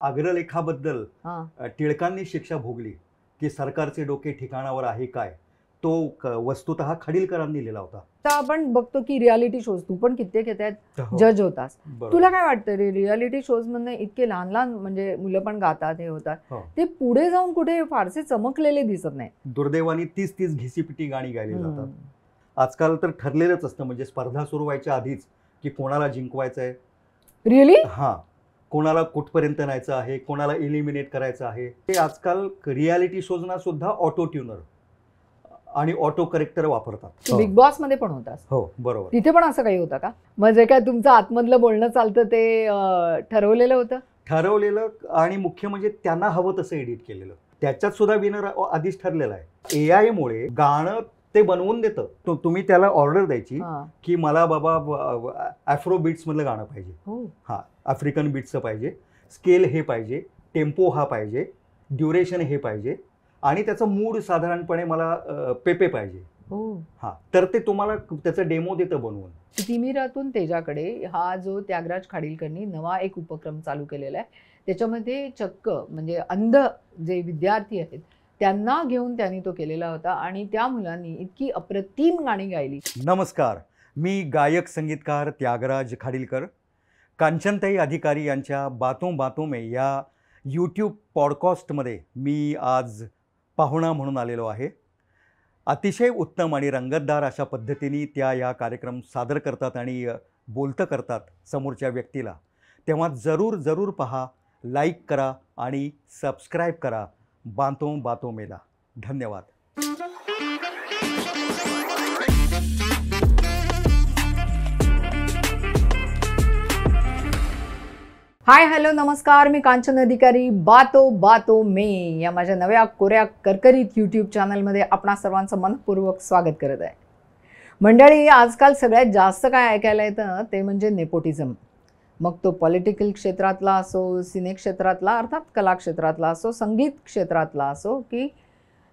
अग्रलेखाबद्दल टिळकांनी शिक्षा भोगली की सरकारचे डोके ठिकाणावर आहे काय, तो वस्तुतः खाडीलकरांनी लिहिला होता. आता आपण बघतो की रियालिटी शोज तू पण कित्येक येतात जज होतास. तुला काय वाटतं रे, रियालिटी शोज मधनं इतके लहान लहान म्हणजे मुलं पण गातात हे होतात, ते पुढे जाऊन कुठे फारसे चमकलेले दिसत नाही. दुर्दैवाने 30-30 घिसीपिटी गाणी गायली जातात. आजकाल तर ठरलेलंच असतं, म्हणजे स्पर्धा सुरू व्हायच्या आधीच की कोणाला जिंकवायचंय. रिअली? कोणाला कुठपर्यंत न्यायचं आहे, कोणाला एलिमिनेट करायचं आहे. ते आजकाल रियालिटी शोजना सुद्धा ऑटो ट्युनर आणि ऑटो करेक्टर वापरतात. बिग बॉस मध्ये पण होतास. हो बरोबर. तिथे पण असं काही होतं का? म्हणजे काय तुमचं आतमधलं बोलणं चालतं ते ठरवलेलं होतं? ठरवलेलं, आणि मुख्य म्हणजे त्यांना हवं तसं एडिट केलेलं. त्याच्यात सुद्धा विनर आधीच ठरलेला आहे. एआय मुळे गाणं ते बनवून देतं. तुम्ही त्याला ऑर्डर द्यायची की मला बाबा आफ्रो बीट्स मधलं गाणं पाहिजे, आफ्रिकन बीट्सचं पाहिजे, स्केल हे पाहिजे, टेम्पो हा पाहिजे, ड्युरेशन हे पाहिजे, आणि त्याचं मूड साधारणपणे मला पेपे पाहिजे. तर ते तुम्हाला त्याचं डेमो देतं बनवून. तिमिरातून तेजाकडे हा जो त्यागराज खाडीलकरनी नवा एक उपक्रम चालू केलेला आहे, त्याच्यामध्ये चक्क म्हणजे अंध जे विद्यार्थी आहेत त्यांना घेऊन त्यांनी तो केलेला होता, आणि त्या मुलांनी इतकी अप्रतिम गाणी गायली. नमस्कार, मी गायक संगीतकार त्यागराज खाडीलकर. कांचनताई अधिकारी यांच्या बातों बातों में या यूट्यूब पॉडकास्टमध्ये मी आज पाहुणा म्हणून आलेलो आहे. अतिशय उत्तम आणि रंगतदार अशा पद्धतीने त्या या कार्यक्रम सादर करतात आणि बोलतं करतात समोरच्या व्यक्तीला. तेव्हा जरूर पहा, लाईक करा आणि सबस्क्राईब करा बातों बातों मेला. धन्यवाद. हाय हॅलो नमस्कार, मी कांचन अधिकारी. बातों बातों में या माझ्या नव्या कोऱ्या करकरीत यूट्यूब चॅनलमध्ये आपणा सर्वांचं मनपूर्वक स्वागत करत आहे. मंडळी, आजकाल सगळ्यात जास्त काय ऐकायला येतं ते म्हणजे नेपोटिझम. मग तो पॉलिटिकल क्षेत्रातला असो, सिने क्षेत्रातला अर्थात कला क्षेत्रातला असो, संगीत क्षेत्रातला असो, की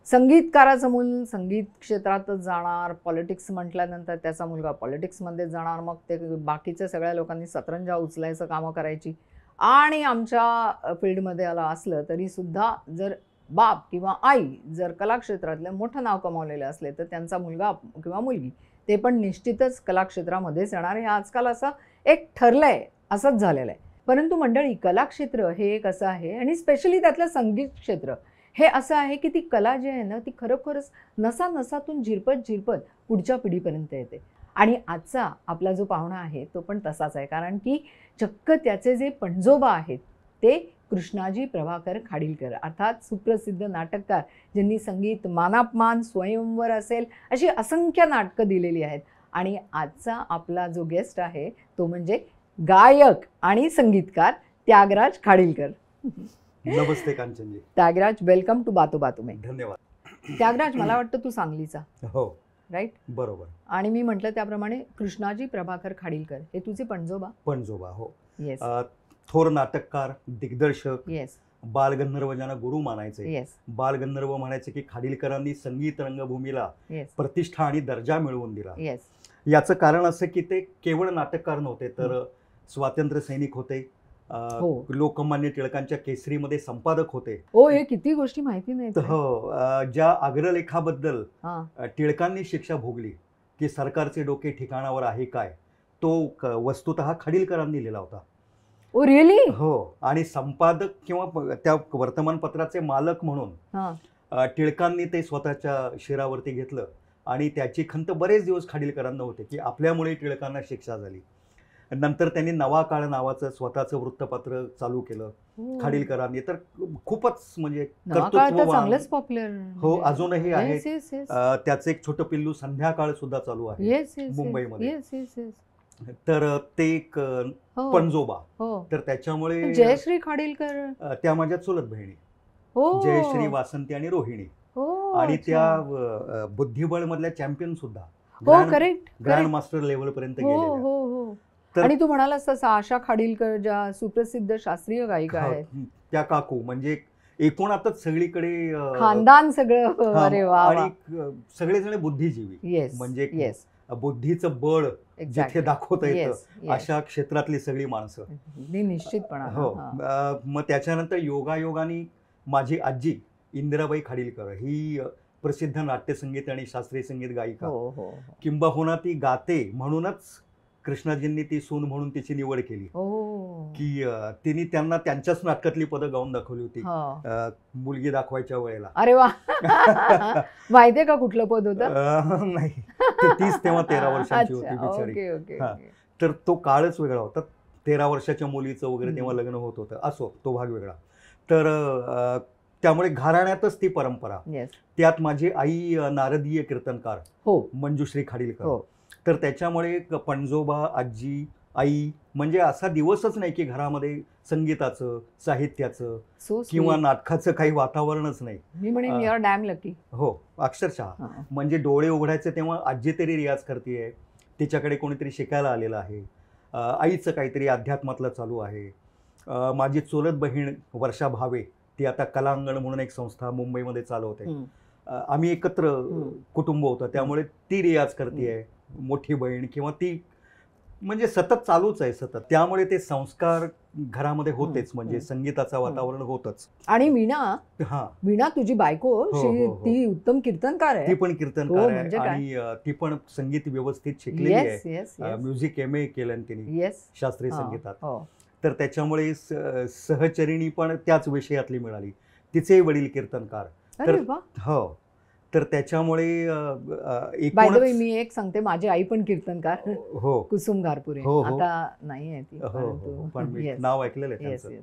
संगीतकाराचं मूल संगीत क्षेत्रातच जाणार, पॉलिटिक्स म्हटल्यानंतर त्याचा मुलगा पॉलिटिक्समध्ये जाणार, मग ते बाकीच्या सगळ्या लोकांनी सतरंजा उचलायचं कामं करायची. आणि आमच्या फील्डमध्ये आला असलं तरीसुद्धा जर बाप किंवा आई जर कला क्षेत्रातले मोठं नाव कमावलेले असले तर त्यांचा मुलगा किंवा मुलगी ते पण निश्चितच कला क्षेत्रामध्येच येणार. हे आजकाल असं एक ठरलं आहे, असंच झालेलं आहे. परंतु मंडळी, कला क्षेत्र हे एक असं आहे, आणि स्पेशली त्यातलं संगीत क्षेत्र हे असं आहे की ती कला जी आहे ना ती खरोखरच नसातून झिरपत पुढच्या पिढीपर्यंत येते. आणि आजचा आपला जो पाहुणा आहे तो पण तसाच आहे, कारण की चक्क त्याचे जे पणजोबा आहेत ते कृष्णाजी प्रभाकर खाडीलकर, अर्थात सुप्रसिद्ध नाटककार, ज्यांनी संगीत, मानापमान, स्वयंवर असेल अशी असंख्य नाटकं दिलेली आहेत. आणि आजचा आपला जो गेस्ट आहे तो म्हणजे गायक आणि संगीतकार त्यागराज खाडीलकर. नमस्ते कांचनजी. त्यागराज, वेलकम टू बातों बातों में. धन्यवाद. त्यागराज, मला वाटतं तू सांगलीचा? हो. राईट? बरोबर. आणि मी म्हटलं त्याप्रमाणे कृष्णाजी प्रभाकर खाडीलकर हे तुझे पणजोबा? पणजोबा, हो. येस. थोर नाटककार, दिग्दर्शक. येस. बालगंधर्व ज्यांना गुरु मानायचे. येस. बालगंधर्व म्हणायचे की खाडीलकरांनी संगीत रंगभूमीला प्रतिष्ठा आणि दर्जा मिळवून दिला. येस. याचं कारण असं की ते केवळ नाटककार नव्हते, तर स्वातंत्र्य सैनिक होते, लोकमान्य टिळकांच्या केसरीमध्ये संपादक होते. हे किती गोष्टी माहिती नाही. हो. ज्या अग्रलेखाबद्दल टिळकांनी शिक्षा भोगली की सरकारचे डोके ठिकाणावर आहे काय, तो वस्तुतः खाडीलकरांनी लिहिला होता. Oh really? हो. आणि संपादक किंवा त्या वर्तमानपत्राचे मालक म्हणून टिळकांनी ते स्वतःच्या शिरावरती घेतलं, आणि त्याची खंत बरेच दिवस खाडीलकरांना होते की आपल्यामुळे टिळकांना शिक्षा झाली. नंतर त्यांनी नवा काळ नावाचं स्वतःचं वृत्तपत्र चालू केलं खाडीलकरांनी. तर खूपच म्हणजे चांगलंच पॉप्युलर. हो, अजूनही आहे. त्याचं एक छोटं पिल्लू संध्याकाळ सुद्धा चालू आहे मुंबईमध्ये. तर ते एक पणजोबा. तर त्याच्यामुळे जयश्री खाडीलकर त्या माझ्या चुलत बहिणी, जयश्री, वासंती आणि रोहिणी, आणि त्या बुद्धिबळ मधल्या चॅम्पियन सुद्धा, ग्रँड मास्टर लेवल पर्यंत गेलेल्या. आणि तू म्हणालास तसं आशा खाडीलकर ज्या सुप्रसिद्ध शास्त्रीय गायिका आहेत, त्या काकू म्हणजे एकूण आता सगळीकडे खानदान सगळं. अरे वा. आणि सगळेजण बुद्धिजीवी, म्हणजे बुद्धीचं बळ जिथे दाखवता येतं अशा क्षेत्रातली सगळी माणसं. निश्चितपणा. हो. मग त्याच्यानंतर योगायोगाने माझी आजी इंदिराबाई खाडीलकर ही प्रसिद्ध नाट्यसंगीत आणि शास्त्रीय संगीत गायिका, किंबहुना ती गाते म्हणूनच कृष्णाजींनी ती सून म्हणून तिची निवड केली की तिने त्यांना त्यांच्याच नाटकातली पदं गाऊन दाखवली होती मुलगी दाखवायच्या वेळेला. अरे वा. माहितीये का कुठलं पद होतं? नाही, तीच तेव्हा 13 वर्षांची होती बिचारी. तर तो काळच वेगळा होता. 13 वर्षाच्या मुलीचं वगैरे तेव्हा लग्न होत होतं. असो, तो भाग वेगळा. तर त्यामुळे घराण्यातच ती परंपरा. त्यात माझी आई नारदीय कीर्तनकार मंजुश्री खाडीलकर. तर त्याच्यामुळे पणजोबा, आजी, आई म्हणजे असा दिवसच नाही की घरामध्ये संगीताचं, साहित्याचं किंवा नाटकाचं काही वातावरणच नाही. मी म्हणेन यू आर डॅम लकी. हो, अक्षरशः. म्हणजे डोळे उघडायचे तेव्हा आजी तरी रियाज करतेय, तिच्याकडे कोणीतरी शिकायला आलेलं आहे, आईचं काहीतरी अध्यात्मातलं चालू आहे. माझी चुलत बहीण वर्षा भावे, ती आता कलांगण म्हणून एक संस्था मुंबईमध्ये चालवते. आम्ही एकत्र कुटुंब होतं, त्यामुळे ती रियाज करतेय. मोठी बहीण किंवा ती म्हणजे सतत चालूच आहे सतत. त्यामुळे ते संस्कार घरामध्ये होतेच, म्हणजे संगीताचं वातावरण होतच. आणि वीणा तुझी बायको, ती उत्तम कीर्तनकार आहे. ती पण कीर्तनकार आहे आणि ती पण संगीत व्यवस्थित शिकलेली आहे. म्युझिक MA केलं तिने शास्त्रीय संगीतात. तर त्याच्यामुळे सहचरिणी पण त्याच विषयातली मिळाली. तिचे वडील कीर्तनकार. तर हो, तर त्याच्यामुळे मी एक सांगते, माझी आई पण कीर्तनकार, कुसुम घारपुरे. आता नाही आहे ती, पण मी नाव ऐकलेलं आहे त्यांचं.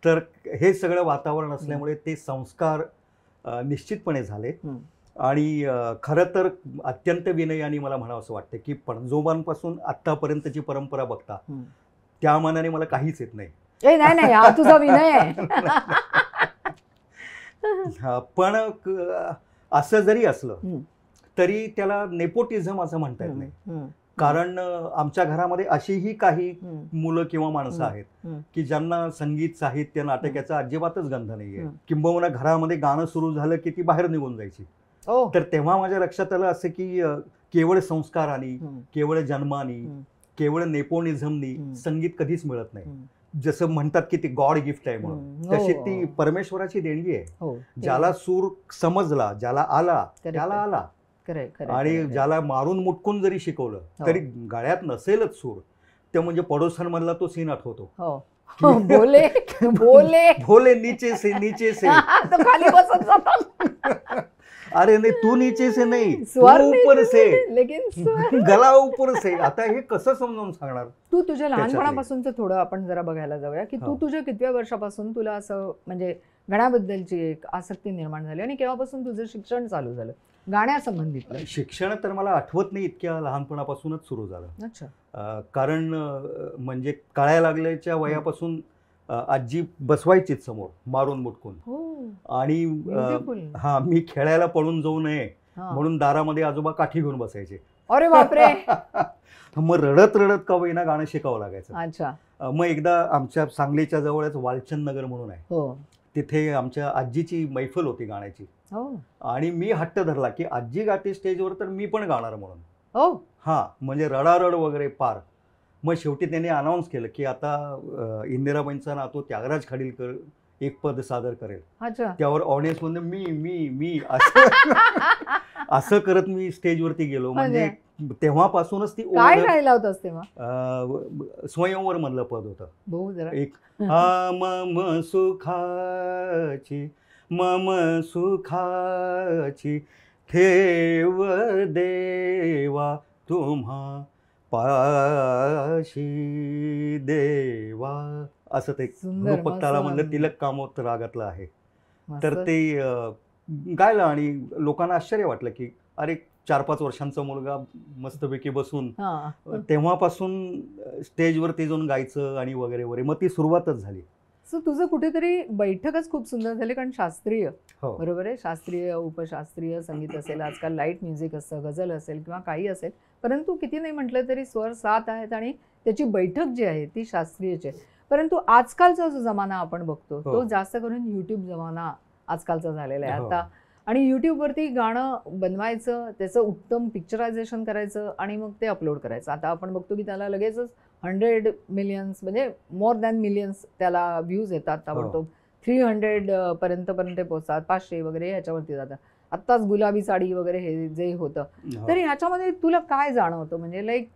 तर हे सगळं वातावरण असल्यामुळे ते संस्कार निश्चितपणे झाले. आणि खरं तर अत्यंत विनयाने मला म्हणावं असं वाटतं की पणजोबांपासून आतापर्यंतची परंपरा बघता त्या मानाने मला काहीच येत नाही. नाही, हा तुझा विनय आहे. पण असं जरी असलं तरी त्याला नेपोटिझम असं म्हणता येत नाही. कारण आमच्या घरामध्ये अशीही काही मुलं किंवा माणसं आहेत की ज्यांना संगीत, साहित्य, नाटक याचा अजिबातच गंध नाहीये. किंबहुना घरामध्ये गाणं सुरू झालं की ती बाहेर निघून जायची. तर तेव्हा माझ्या लक्षात आलं असं की केवळ संस्काराने, केवळ जन्माने, केवळ नेपोटिझमनी संगीत कधीच मिळत नाही. जसं म्हणतात की ती गॉड गिफ्ट आहे म्हणून, तशी ती परमेश्वराची देणगी आहे. ज्याला सूर समजला, ज्याला आला त्याला आला. आणि ज्याला मारून मुटकून जरी शिकवलं तरी गळ्यात नसेलच सूर, ते म्हणजे पडोसनमधला तो सीन आठवतो. भोले भोले भोले नीचे से नीचे से खाली बसत जातात. अरे नाही, तू नीचे से नाही, ऊपर से, गला ऊपर से. आता हे कसं समजावून सांगणार? तू तुझ्या लहानपणापासूनच थोडं आपण जरा बघायला जाऊया की तू तुझ्या कितव्या वर्षापासून तुला असं म्हणजे गाण्याबद्दलची एक आसक्ती निर्माण झाली आणि केव्हापासून तुझं शिक्षण चालू झालं गाण्यासंबंधित? शिक्षण तर मला आठवत नाही, इतक्या लहानपणापासूनच सुरू झालं. अच्छा. कारण म्हणजे कळायला लागल्याच्या वयापासून आजी बसवायचीच समोर मारून मुटकून. आणि मी खेळायला पळून जाऊ नये म्हणून दारामध्ये आजोबा काठी घेऊन बसायचे. अरे बापरे. मग रडत रडत का होईना गाणं शिकावं लागायचं. अच्छा. मग एकदा आमच्या सांगलीच्या जवळच वालचंद नगर म्हणून आहे, तिथे आमच्या आजीची मैफल होती गाण्याची. आणि मी हट्ट धरला की आजी गाते स्टेजवर तर मी पण गाणार म्हणून. म्हणजे रडारड वगैरे पार. मग शेवटी त्यांनी अनाऊन्स केलं की आता इंदिराबाईंचा नातू त्यागराज खाडीलकर एक पद सादर करेल. त्यावर ऑडियन्स मध्ये मी असं करत मी स्टेजवरती गेलो. म्हणजे तेव्हापासूनच ती काय गायला होतास तेव्हा? स्वयंवर मधलं पद होतं एक. मम सुखाची मम सुखाची ठेव देवा तुम्हा पाशी देवा, असं ते भक्ताला म्हणलं तिलक कामोत रागातलं आहे. तर ते गायलं आणि लोकांना आश्चर्य वाटलं की अरे 4-5 वर्षांचा मुलगा मस्तपैकी बसून. तेव्हापासून स्टेजवरती जाऊन गायचं आणि वगैरे वगैरे, मग ती सुरुवातच झाली. सो तुझं कुठेतरी बैठकच खूप सुंदर झाली, कारण शास्त्रीय बरोबर आहे, शास्त्रीय उपशास्त्रीय संगीत असेल, आजकाल लाईट म्युझिक असतं, गझल असेल किंवा काही असेल, परंतु किती नाही म्हटलं तरी स्वर 7 आहेत आणि त्याची बैठक जी आहे ती शास्त्रीयची आहे. परंतु आजकालचा जो जमाना आपण बघतो तो जास्त करून युट्यूब जमाना आजकालचा झालेला आहे. आता आणि यूट्यूबवरती गाणं बनवायचं, त्याचं उत्तम पिक्चरायझेशन करायचं आणि मग ते अपलोड करायचं. आता आपण बघतो की त्याला लगेचच 100 मिलियन्स म्हणजे मोर दॅन मिलियन्स त्याला व्ह्यूज येतात ताबडतोब. 300 पर्यंत पोहोचतात, 500 वगैरे ह्याच्यावरती जातात. आत्ताच गुलाबी साडी वगैरे हे जे होतं, तर ह्याच्यामध्ये तुला काय जाणवतं? म्हणजे लाईक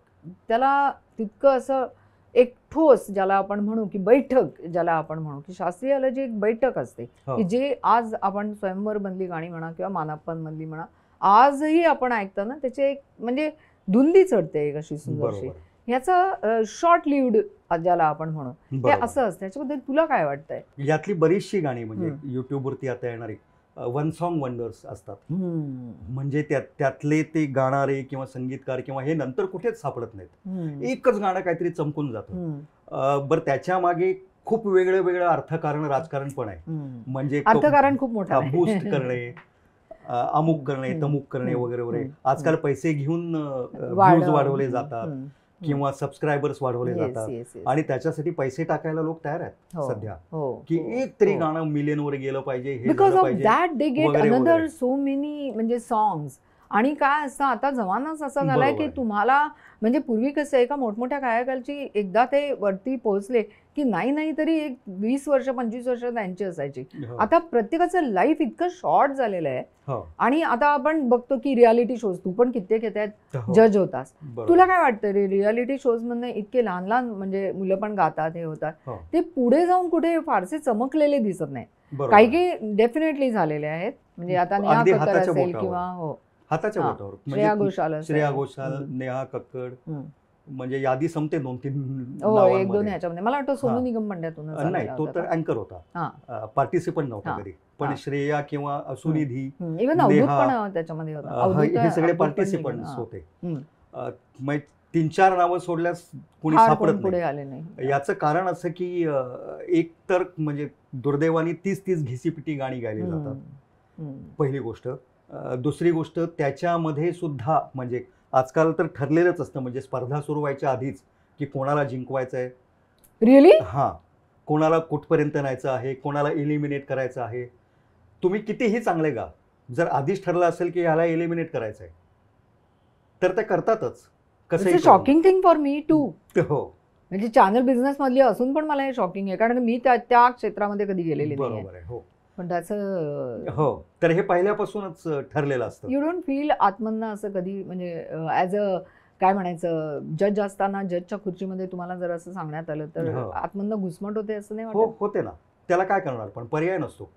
त्याला तितकं असं एक ठोस, ज्याला आपण म्हणू की बैठक, ज्याला आपण म्हणू की शास्त्रीय जी एक बैठक असते की जे आज आपण स्वयंवर मधली गाणी म्हणा किंवा मानाप्पन मधली म्हणा, आजही आपण ऐकताना त्याचे एक म्हणजे धुंदी चढते एक अशी सुंदरशी. ह्याचं शॉर्ट लिव्ड ज्याला आपण म्हणू हे असं असतं. त्याच्याबद्दल तुला काय वाटतंय? यातली बरीचशी गाणी म्हणजे युट्यूबवरती आता येणारी वन सॉन्ग वंडर्स असतात. म्हणजे त्यातले ते गाणारे किंवा संगीतकार किंवा हे नंतर कुठेच सापडत नाहीत. एकच गाणं काहीतरी चमकून जातं. बरं, त्याच्या मागे खूप वेगळं अर्थकारण, राजकारण पण आहे. म्हणजे अर्थकारण खूप मोठं, बूस्ट करणे, अमुक करणे, तमुक करणे वगैरे वगैरे. आजकाल पैसे घेऊन व्ह्यूज वाढवले जातात किंवा सबस्क्रायबर्स वाढवले जातात आणि त्याच्यासाठी पैसे टाकायला लोक तयार आहेत सध्या की एक तरी गाणं मिलियनवर गेलं पाहिजे, हे because of that they get another so many म्हणजे सॉंग्स. आणि काय असतं आता जमानाच असा झालाय की तुम्हाला म्हणजे पूर्वी कसं एका मोठमोठ्या गायकाची एकदा ते वरती पोहोचले की नाही तरी एक 20 वर्ष 25 वर्ष त्यांची असायची. आता प्रत्येकाचं लाईफ इतकं शॉर्ट झालेलं आहे. आणि आता आपण बघतो की रियालिटी शोज, तू पण कित्येक येतात जज होतास. तुला काय वाटतं रे, रियालिटी शोज मधनं इतके लहान लहान म्हणजे मुलं पण गातात, हे होतात, ते पुढे जाऊन कुठे फारसे चमकलेले दिसत नाही? काही डेफिनेटली झालेले आहेत. म्हणजे आता नेहा कक्कर असेल किंवा हाताच्या बोटावर श्रेया घोषाल, नेहा कक्कड, म्हणजे यादी संपते 2-3 एक दोन ह्याच्यामध्ये. मला वाटतं सोनू निगम मंड्यातून नाही, तो तर अँकर होता, पार्टिसिपंट नव्हता कधी. पण श्रेया किंवा सुनिधी, इव्हन अवधूत पण त्याच्यामध्ये होता, हे सगळे पार्टिसिपंट होते. 3-4 नावं सोडल्यास कुणी सापडत पुढे आले नाही. याचं कारण असं की एक तर म्हणजे दुर्दैवाने 30 घिसीपिटी गाणी गायली जातात, पहिली गोष्ट. दुसरी गोष्ट, त्याच्यामध्ये सुद्धा म्हणजे आजकाल तर ठरलेलंच असतं, म्हणजे स्पर्धा सुरू व्हायच्या आधीच की कोणाला जिंकवायचं आहे, रिअली, कोणाला कुठपर्यंत न्यायचं आहे, कोणाला एलिमिनेट करायचं आहे. तुम्ही कितीही चांगले गा, जर आधीच ठरलं असेल की ह्याला एलिमिनेट करायचं आहे तर ते करतातच. कसं shocking thing for me too. म्हणजे चॅनल बिझनेस मधली असून पण मला हे शॉकिंग आहे, कारण मी त्या क्षेत्रामध्ये कधी गेलेली नाही. बरोबर आहे. पण त्याचं तर हे पहिल्यापासूनच ठरलेलं असतं. यू डोंट फील आत्मन्ना असं कधी, म्हणजे ॲज अ काय म्हणायचं, जज असताना जजच्या खुर्चीमध्ये तुम्हाला जर असं सांगण्यात आलं तर आत्मन्ना घुसमट होते असं नाही वाटत? होते ना, त्याला काय करणार, पण पर्याय नसतो.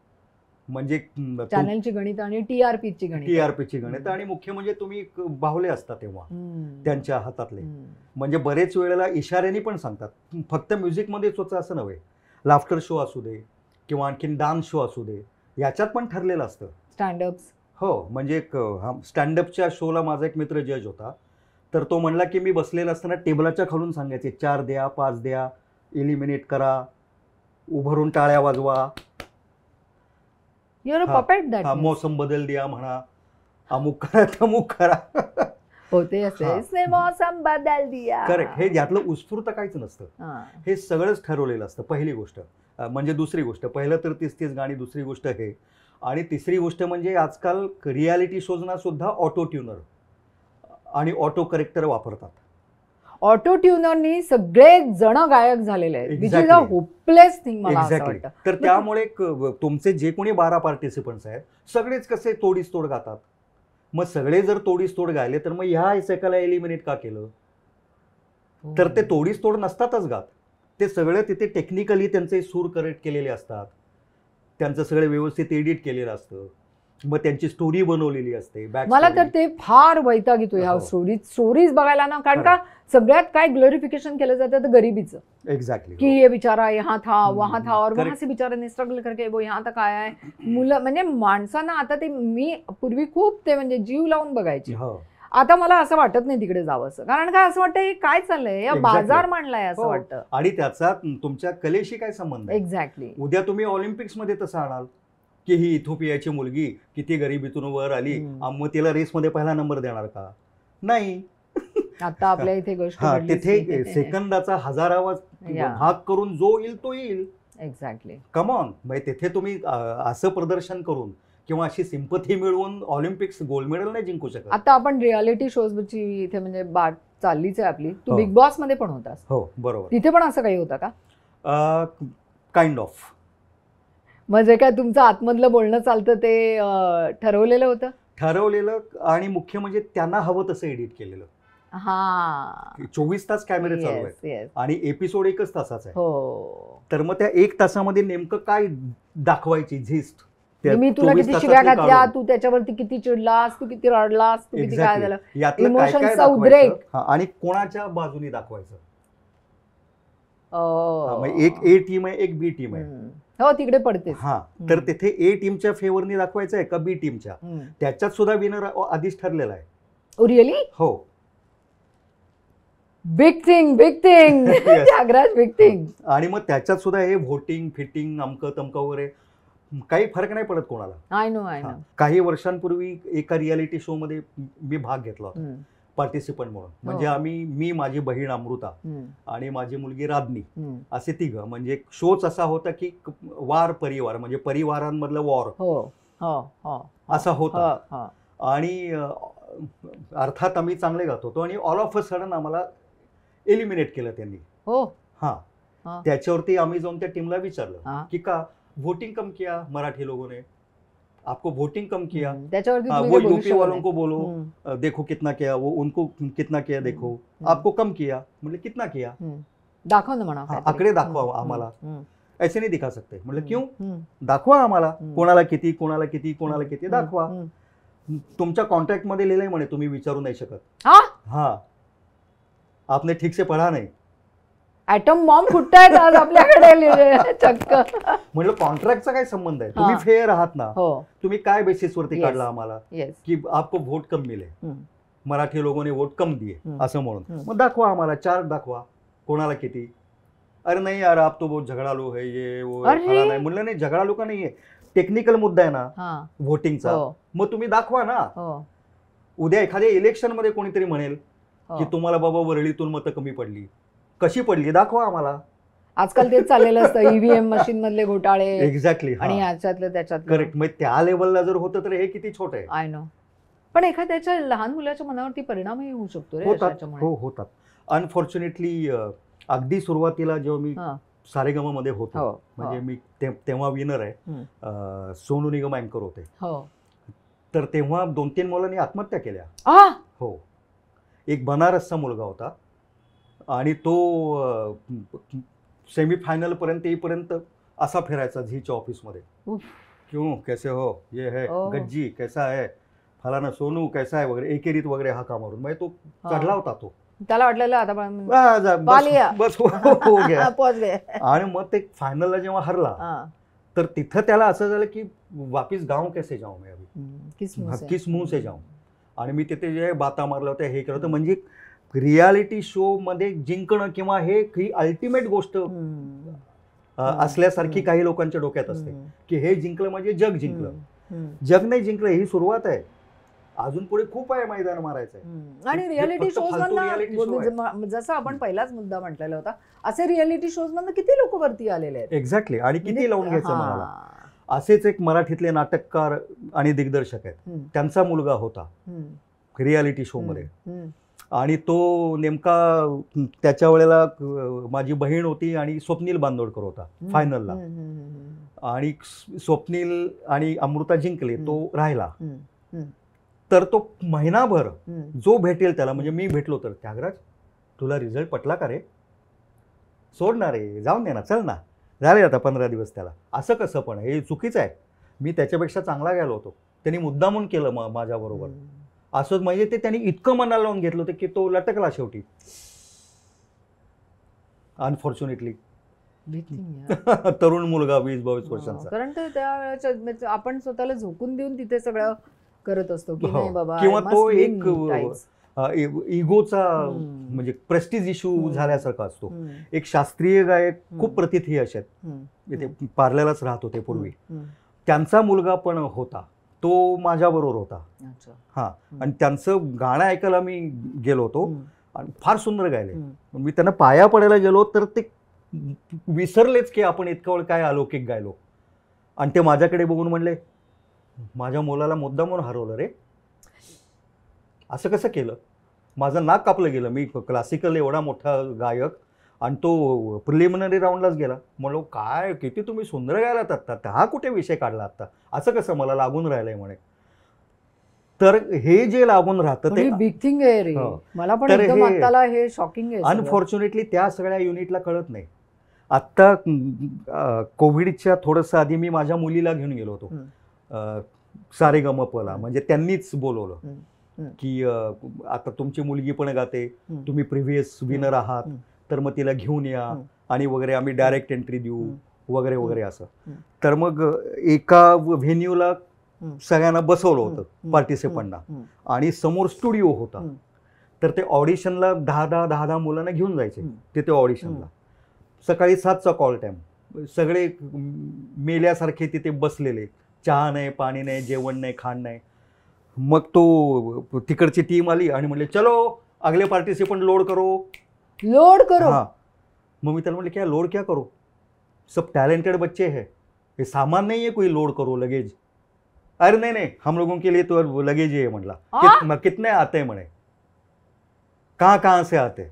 म्हणजे चॅनलची गणित आणि टीआरपीची गणित आणि मुख्य म्हणजे तुम्ही बाहुले असता तेव्हा त्यांच्या हातातले. म्हणजे बरेच वेळेला इशाऱ्याने पण सांगतात, फक्त म्युझिकमध्येच होतं असं नव्हे. लाफ्टर शो असू दे किंवा आणखीन डान्स शो असू दे, याच्यात पण ठरलेलं असतं. स्टँडअप्स, म्हणजे स्टँडअपच्या शोला माझा एक मित्र जज होता, तर तो म्हणला की मी बसलेला असताना टेबलाच्या खालून सांगायचे 4 द्या, 5 द्या, एलिमिनेट करा, उभारून टाळ्या वाजवा, मौसम बदल द्या म्हणा, अमुक करा तमुक करा, होते असे मौसम बदल दिया. करेक्ट. हे यातलं उत्स्फूर्त काहीच नसतं, हे सगळंच ठरवलेलं असतं, पहिली गोष्ट. म्हणजे दुसरी गोष्ट, पहिलं तर 30 गाणी, दुसरी गोष्ट हे, आणि तिसरी गोष्ट म्हणजे आजकाल रियालिटी शोजना सुद्धा ऑटो ट्युनर आणि ऑटो करेक्टर वापरतात. ऑटो ट्युनरनी सगळे जण गायक झालेले आहेत, which is a hopeless thing मला असं वाटतं. तर त्यामुळे तुमचे जे कोणी 12 पार्टिसिपंट्स आहेत सगळेच कसे तोडीस तोड गातात. मग सगळे जर तोडीस तोड गायले तर मग ह्या एकाला एलिमिनेट का केलं? तर ते तोडीस तोड नसतातच गात, ते सगळे तिथे टेक्निकली त्यांचे सूर करेक्ट केलेले असतात, त्यांचं सगळं व्यवस्थित एडिट केलेलं असतं, मग त्यांची स्टोरी बनवलेली असते. मला तर ते फार वैताग येतो ह्या स्टोरीज बघायला ना, कारण का सगळ्यात काय ग्लोरिफिकेशन केलं जातं तर गरिबीचं. एक्झॅक्टली. की ये बिचारा यहाँ था वहां था और वहां से बिचारे ने स्ट्रगल करके वो यहाँ तक आया है. मुलं म्हणजे माणसांना आता ते, मी पूर्वी खूप ते म्हणजे जीव लावून बघायची, आता मला असं वाटत नाही तिकडे जावं असं. कारण काय असं वाटतं, हे काय चाललंय, या बाजार मांडलाय असं वाटतं. आणि त्याचा तुमच्या कलेशी काय संबंध? एक्झॅक्टली. उद्या तुम्ही ऑलिम्पिक्स मध्ये तसं आणाल की ही इथिओपियाची मुलगी किती गरिबीतून वर आली, मग तिला रेसमध्ये पहिला नंबर देणार का? नाही. आता आपल्या इथे गोष्ट तिथे सेकंदाचा 1000वा भाग करून जो येईल तो येईल. एक्झॅक्टली. Come on. म्हणजे तिथे तुम्ही असं प्रदर्शन करून किंवा अशी सिंपथी मिळवून ऑलिम्पिक्स गोल्ड मेडल नाही जिंकू शकत. आता आपण रियालिटी शोजची इथे म्हणजे बात चाललीच आहे आपली. तू हो. बिग बॉस मध्ये पण होतास. हो बरोबर. तिथे पण असं काही होतं का? Kind of. म्हणजे काय तुमचं आतमधलं बोलणं चालतं ते ठरवलेलं होतं? ठरवलेलं आणि मुख्य म्हणजे त्यांना हवं तसं एडिट केलेलं. हा 24 तास कॅमेरे चालू आहेत येस आणि एपिसोड 1च तासाचा आहे. हो. तर मग त्या 1 तासामध्ये नेमकं काय दाखवायची झिस्ट मी तुला किती शिव्या घातल्या, तू त्याच्यावरती किती चिडलास, तू किती रडलास, तू किती काय झालं, इमोशनचा उद्रेक आणि कोणाच्या बाजूनी दाखवायचं. हो. एक ए टीम आहे एक बी टीम आहे. हो तिकडे पडते. हा तर तिथे ए टीमच्या फेवरनी दाखवायचं आहे का बी टीमच्या, त्याच्यात सुद्धा विनर आधीच ठरलेला आहे. रिअली? हो. Big thing Tyagraj big thing. आणि मग त्याच्यात सुद्धा हे व्होटिंग फिटिंग अमकं तमकं वगैरे काही फरक नाही पडत कोणाला. I know. काही वर्षांपूर्वी एका रियालिटी शो मध्ये मी भाग घेतला होता पार्टिसिपंट म्हणून. म्हणजे मी माझी बहीण अमृता आणि माझी मुलगी राधनी असे तिघं. म्हणजे शोच असा होता की वार परिवार म्हणजे परिवारांमधलं वॉर असा होता. आणि अर्थात आम्ही चांगले गात होतो आणि ऑल ऑफ अ सडन आम्हाला एलिमिनेट केलं त्यांनी. हा त्याच्यावरती आम्ही जाऊन त्या टीमला विचारलं की का वोटिंग कम किया मराठी लोगों ने, आपको वोटिंग कम किया. वो यूपी वालों को बोलो देखो कितना किया, वो उनको कितना किया देखो, आपको कम किया. म्हणजे कितना किया दाखव ना म्हणा, आकडे दाखवा आम्हाला. ऐसे नाही दिखा सकते. म्हणजे क्यों, दाखवा आम्हाला कोणाला किती कोणाला किती कोणाला किती दाखवा. तुमच्या कॉन्ट्रॅक्ट मध्ये लिहिलंय म्हणे तुम्ही विचारू नाही शकत. हा आपने ठीक से पढ़ा नाही. ॲटम बॉम्ब फुटतायत आज आपल्याकडे चक्क. म्हटलं कॉन्ट्रॅक्टचा काय संबंध आहे, तुम्ही फेअर आहात ना, तुम्ही काय बेसिस वरती काढला आम्हाला की आपको वोट कम मिले, मराठी लोगों ने वोट कम दिए असं म्हणून. मग दाखवा आम्हाला चार्ट दाखवा कोणाला किती. अरे नाही यार आप तो बहुत झगड़ालू है ये वो नाही. म्हणलं नाही झगड़ालू का नाहीये, टेक्निकल मुद्दा आहे ना व्होटिंगचा. मग तुम्ही दाखवा ना. उद्या एखाद्या इलेक्शन मध्ये कोणीतरी म्हणेल की तुम्हाला बाबा वरळीतून मतं कमी पडली, कशी पडली दाखवा आम्हाला. आजकाल तेच चाललेलं असतं ईव्हीएम मशीन मधले घोटाळे. एक्झॅक्टली. आणि याच्यातलं त्याच्यात. करेक्ट. मग त्या लेवलला जर होतं तर हे किती छोटं आहे. I know. पण एखाद्याच्या लहान मुलाच्या मनावरती परिणामही होऊ शकतो रे हो होतात. अनफॉर्च्युनेटली अगदी सुरुवातीला जेव्हा मी सारेगम मध्ये होतो म्हणजे मी तेव्हा विनर आहे, सोनू निगम अँकर होते. तर तेव्हा 2-3 मुलांनी आत्महत्या केल्या. हो. एक बनारसचा मुलगा होता आणि तो सेमीफायनल पर्यंत येईपर्यंत असा फिरायचा झीच्या ऑफिसमध्ये. क्यों कैसे हो ये है गज्जी कैसा है फलाना सोनू कैसा है वगैरे एकेरीत वगैरे हाका मारून. म्हणजे तो चढला होता. तो त्याला वाटलेलं आता बस हो गया. आणि मग ते फायनलला जेव्हा हरला तर तिथं त्याला असं झालं की वापिस गाव कैसे जाऊ मी अभी, किस मुंह से जाऊ. आणि मी तिथे जे बाता मारल्या होत्या हे केलं होतं. म्हणजे रियालिटी शो मध्ये जिंकणं किंवा हे ही अल्टिमेट गोष्ट असल्यासारखी काही लोकांच्या डोक्यात असते की हे जिंकलं म्हणजे जग जिंकलं. जग नाही जिंकलं, ही सुरुवात आहे. अजून पुढे खूप आहे मैदान मारायचं आहे. आणि रियालिटी शोज जसं आपण पहिलाच मुद्दा म्हटलेला होता, असे रियालिटी शोज मधनं किती लोक वरती आलेले आहेत. एक्झॅक्टली. आणि किती लावून घ्यायचं मला. असेच एक मराठीतले नाटककार आणि दिग्दर्शक आहेत, त्यांचा मुलगा होता रियालिटी शो मध्ये. आणि तो नेमका त्याच्या वेळेला माझी बहीण होती आणि स्वप्नील बांदोडकर होता फायनलला. आणि स्वप्नील आणि अमृता जिंकले, तो राहिला. तर तो महिनाभर जो भेटेल त्याला, म्हणजे मी भेटलो तर त्यागराज तुला रिझल्ट पटला का रे, सोडणार रे, जाऊन दे ना, चल ना, झाले आता 15 दिवस. त्याला असं कसं, पण हे चुकीचं आहे. मी त्याच्यापेक्षा चांगला गेलो होतो, त्यांनी मुद्दामून केलं माझ्याबरोबर असंच. म्हणजे ते त्यांनी इतकं मनाला लावून घेतलं होतं की तो लटकला शेवटी अनफॉर्च्युनेटली. तरुण मुलगा 20-22 वर्षांचा. कारण त्यावेळेच्या आपण स्वतःला झोकून देऊन तिथे सगळं करत असतो की नाही बाबा. किंवा तो एक इगोचा म्हणजे प्रेस्टिज इश्यू झाल्यासारखा असतो. एक शास्त्रीय गायक खूप प्रतिथी असे इथे पार्ल्यालाच राहत होते पूर्वी, त्यांचा मुलगा पण होता, तो माझ्याबरोबर होता. हा. आणि त्यांचं गाणं ऐकायला मी गेलो होतो आणि फार सुंदर गायले. मी त्यांना पाया पडायला गेलो तर ते विसरलेच की आपण इतका वेळ काय अलौकिक गायलो. आणि ते माझ्याकडे बघून म्हणले माझ्या मुलाला मुद्दाम म्हणून हरवलं रे, असं कसं केलं, माझं नाक कापलं गेलं, मी क्लासिकल एवढा मोठा गायक आणि तो प्रिलिमिनरी राऊंडलाच गेला. म्हणलो काय किती तुम्ही सुंदर गायलात आत्ता, हा कुठे विषय काढला आत्ता, असं कसं मला लागून राहिलंय म्हणे. तर हे जे लागून राहतं ते बिग थिंग आहे रे, मला पण तर एकदम हे आत्ताला हे शॉकिंग आहे. अनफॉर्च्युनेटली त्या सगळ्या युनिटला कळत नाही. आत्ता कोविडच्या थोडंसं आधी मी माझ्या मुलीला घेऊन गेलो होतो सारेगमपला, म्हणजे त्यांनीच बोलवलं की आता तुमची मुलगी पण गाते, तुम्ही प्रिव्हियस विनर आहात, तर मग तिला घेऊन या आणि वगैरे, आम्ही डायरेक्ट एंट्री देऊ वगैरे वगैरे असं. तर मग एका व्हेन्यूला सगळ्यांना बसवलं होतं पार्टिसिपंटना आणि समोर स्टुडिओ होता. तर ते ऑडिशनला 10 मुलांना घेऊन जायचे तिथे ऑडिशनला. सकाळी 7चा कॉल टाईम, सगळे मेल्यासारखे तिथे बसलेले, चहा नाही, पाणी नाही, जेवण नाही, खाण नाही. मग तो तिकडची टीम आली आणि म्हणले चलो अगले पार्टिसिपंट लोड करो. हाँ, मग मी त्याला म्हणले क्या लोड क्या करो, सब टैलेंटेड बच्चे हैं, ये सामान नहीं है कोई लोड करो लगेज. अरे नहीं नहीं, हम लोगों के लिए तो लगेज ही है. म्हटला कितने आते हैं, म्हणे कहाँ से आते,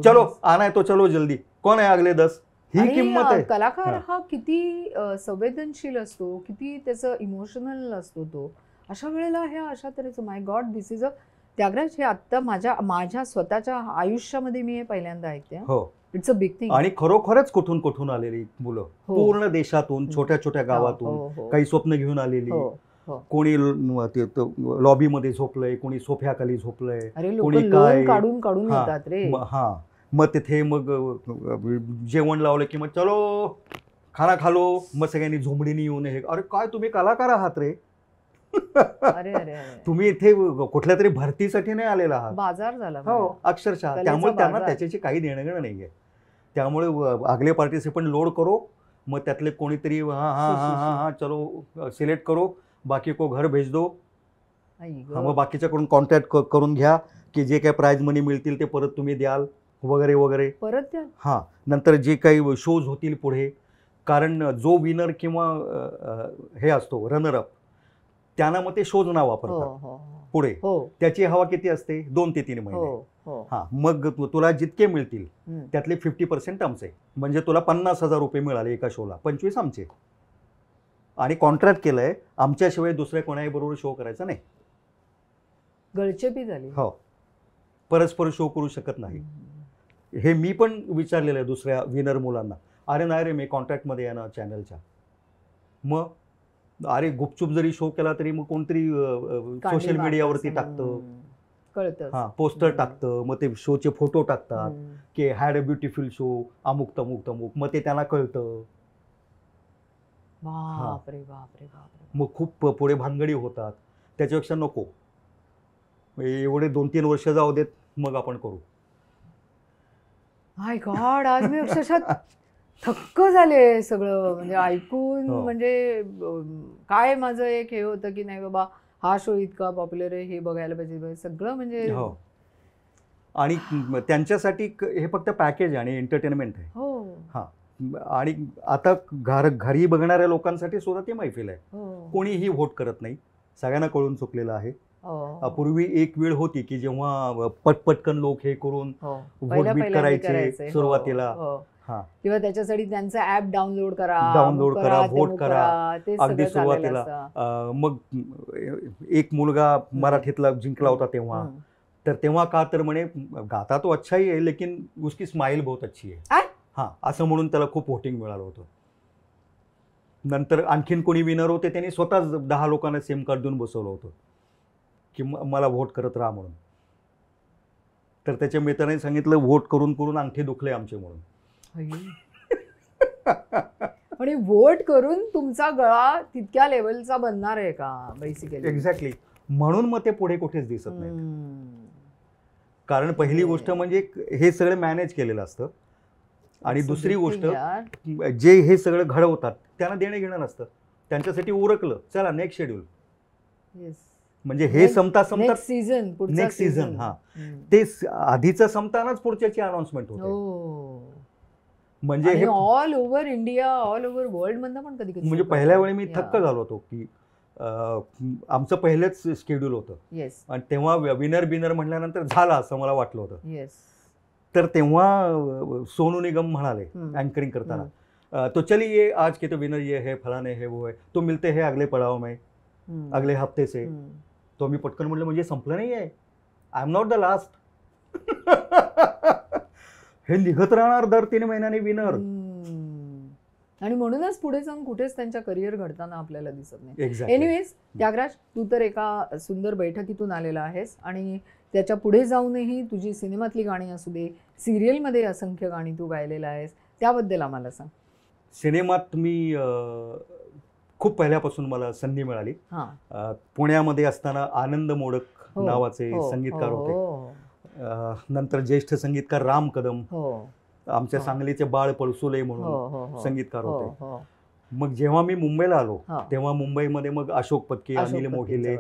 चलो आना है तो चलो जल्दी, कौन है अगले 10. ही किंमत आहे. कलाकार हा किती संवेदनशील असतो, किती त्याचं इमोशनल असतो तो. अशा वेळेला हे अशा तऱ्हेचं, my god, this is a Tyagaraja. हे आत्ता माझ्या स्वतःच्या आयुष्यामध्ये मी हे पहिल्यांदा ऐकते. हो, इट्स अ बिग थिंग. आणि खरोखरच कुठून कुठून आलेली मुलं, पूर्ण देशातून, छोट्या छोट्या गावातून, काही स्वप्न घेऊन आलेली. कोणी लॉबीमध्ये झोपलंय, कोणी सोफ्याखाली झोपलंय, कोणी काय काढून येतात रे. हा, मग तिथे मग जेवण लावलं की मग चलो खाना खालो, मग सगळ्यांनी झोंबडीने येऊन हे. अरे काय तुम्ही कलाकार आहात रे. तुम्ही इथे कुठल्या तरी भरतीसाठी नाही आलेला आहात, बाजार झाला. हो, अक्षरशः. त्यामुळे त्यांना त्याच्याची काही देणं नाहीये. त्यामुळे अगले पार्टिसिपंट लोड करो, मग त्यातले कोणीतरी हा चलो सिलेक्ट करो, बाकी को घर भेज दो. मग बाकीच्याकडून कॉन्टॅक्ट करून घ्या की जे काही प्राइज मनी मिळतील ते परत तुम्ही द्याल वगैरे वगैरे. परत द्याल. हां, नंतर जे काही शोज होतील पुढे, कारण जो विनर किंवा हे असतो रनर अप, त्यांना मग ते शोज नाव वापरतात पुढे. त्याची हवा किती असते, 2 ते 3 महिने. हां, मग तुला जितके मिळतील त्यातले 50% आमचे, म्हणजे तुला 50,000 रुपये मिळाले एका शोला, 25 आमचे. आणि कॉन्ट्रॅक्ट केलंय आमच्याशिवाय दुसऱ्या कोणाही बरोबर शो करायचा नाही. गळचेपी झाली. हो, परस्पर शो करू शकत नाही. हे मी पण विचारलेलं आहे दुसऱ्या विनर मुलांना. अरे नाही रे, मी कॉन्ट्रॅक्टमध्ये आहे ना चॅनलच्या. मग अरे गुपचूप जरी शो केला तरी मग कोणतरी सोशल मीडियावरती टाकतं, कळतं, हां, पोस्टर टाकतं, मग ते शोचे फोटो टाकतात की हॅड अ ब्युटिफुल शो, अमुक तमुक तमुक, मग ते त्यांना कळतं. बापरे बापरे बापरे. मग खूप पुढे भानगडी होतात. त्याच्यापेक्षा नको, एवढे 2-3 वर्ष जाऊ देत, मग आपण करू. माय गॉड, आज मी अक्षरशः थक्क झाले सगळं, म्हणजे ऐकून. म्हणजे काय माझं एक हे होतं की नाही बाबा, हा शो इतका पॉप्युलर आहे, हे बघायला पाहिजे सगळं, म्हणजे. हो, आणि त्यांच्यासाठी हे फक्त पॅकेज आणि एंटरटेनमेंट आहे. हो, हां, आणि आता घरी बघणाऱ्या लोकांसाठी सुद्धा ती मैफिल आहे. कोणीही व्होट करत नाही, सगळ्यांना कळून चुकलेलं आहे. पूर्वी एक वेळ होती की जेव्हा पटपटकन लोक हे करून व्होट बीट करायचे सुरुवातीला. किंवा त्याच्यासाठी त्यांचं ऍप डाउनलोड करा, व्होट करा, अगदी सुरुवातीला. मग एक मुलगा मराठीतला जिंकला होता तेव्हा, तर तेव्हा का तर म्हणे गाता तो अच्छा ही आहे लेकिन उसकी स्माइल बहुत अच्छी आहे, हां, असं म्हणून त्याला खूप व्होटिंग मिळालं होतं. नंतर आणखीन कोणी विनर होते, त्यांनी स्वतःच 10 लोकांना सिम कार्ड देऊन बसवलं होतं की मला व्होट करत राहा म्हणून. तर त्याच्या मित्राने सांगितलं व्होट करून करून अंगठी दुखले आमचे म्हणून. आणि व्होट करून तुमचा गळा तितक्या लेवलचा बनणार आहे का बेसिकली? एक्झॅक्टली. म्हणून मग ते पुढे कुठेच दिसत नाही. कारण पहिली गोष्ट म्हणजे हे सगळं मॅनेज केलेलं असतं, आणि दुसरी गोष्ट जे हे सगळं घडवतात त्यांना देणे घेणं नसतं. त्यांच्यासाठी उरकलं, चला नेक्स्ट शेड्यूल, म्हणजे हे संपता नेक्स्ट सीझन. हां, ते आधीचं संपतानाच पुढच्याची अनाउन्समेंट होते. म्हणजे हे all over India, all over world मधनं पण कधी कधी म्हणजे पहिल्या वेळी मी थक्क झालो होतो की आमचं पहिलेच शेड्यूल होतं. येस आणि तेव्हा विनर बिनर म्हटल्यानंतर झालं असं मला वाटलं होतं. येस. तर तेव्हा सोनू निगम म्हणाले अँकरिंग करताना, तो चलिए आज के तो विनर ये है, फलाने है, वो है, तो मिलते हैं अगले पड़ाव में, अगले हफ्ते से. तो मी पटकन म्हटलं म्हणजे संपलं नाही आहे, I am not the last. हे निघत राहणार दर 3 महिन्यांनी विनर. आणि म्हणूनच पुढे जाऊन कुठेच त्यांच्या करिअर घडताना आपल्याला दिसत नाही. एक्झॅक्टली. एनिवेज त्यागराज, तू तर एका सुंदर बैठकीतून आलेला आहेस आणि त्याच्या पुढे जाऊनही तुझी सिनेमातली गाणी असू दे, सिरियलमध्ये असंख्य गाणी तू गायलेला आहेस, त्याबद्दल आम्हाला सांग. सिनेमात मी खूप पहिल्यापासून मला संधी मिळाली. पुण्यामध्ये असताना आनंद मोडक नावाचे संगीतकार होते. नंतर ज्येष्ठ संगीतकार राम कदम, आमच्या सांगलीचे बाळ पळसुले म्हणून संगीतकार होते. मग जेव्हा मी मुंबईला आलो तेव्हा मुंबईमध्ये मग अशोक पत्की, अनिल मोहिले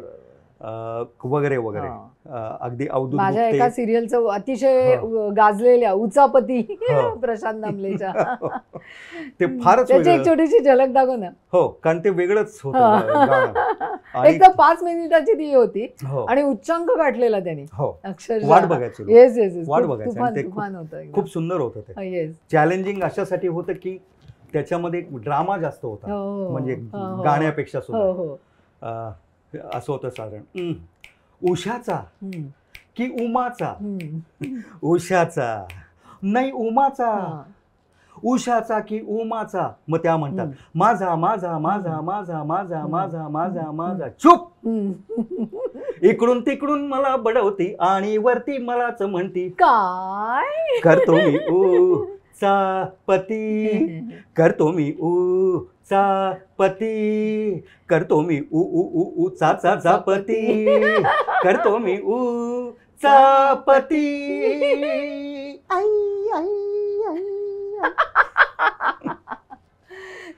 वगैरे वगैरे, अगदी अवधूत माझ्या एका सिरियलचं अतिशय गाजलेल्या उचापती प्रशांत दामलेच्या, ते फारच त्याची एक छोटीशी झलक दाखव ना. हो, कारण ते वेगळंच होतं. एक तर 5 मिनिटाची ती होती आणि उच्चांक गाठलेला त्यांनी. अक्षरशः वाट बघायची. येस येस, वाट बघायची. तुफान होतं, खूप सुंदर होतं ते. चॅलेंजिंग अशासाठी होतं की त्याच्यामध्ये ड्रामा जास्त होता, म्हणजे गाण्यापेक्षा सुद्धा. असं होतं साधारण, उषाचा की उमाचा, उषाचा नाही उमाचा, उषाचा की उमाचा. मग त्या म्हणतात माझा माझा माझा माझा माझा माझा माझा माझा. चुप. इकडून तिकडून मला बडवती आणि वरती मलाच म्हणती काय करतो मी चा पती, करतो मी चा पती, करतो मी उ चा चा चा पती, करतो मी चा पती. आई आई आई.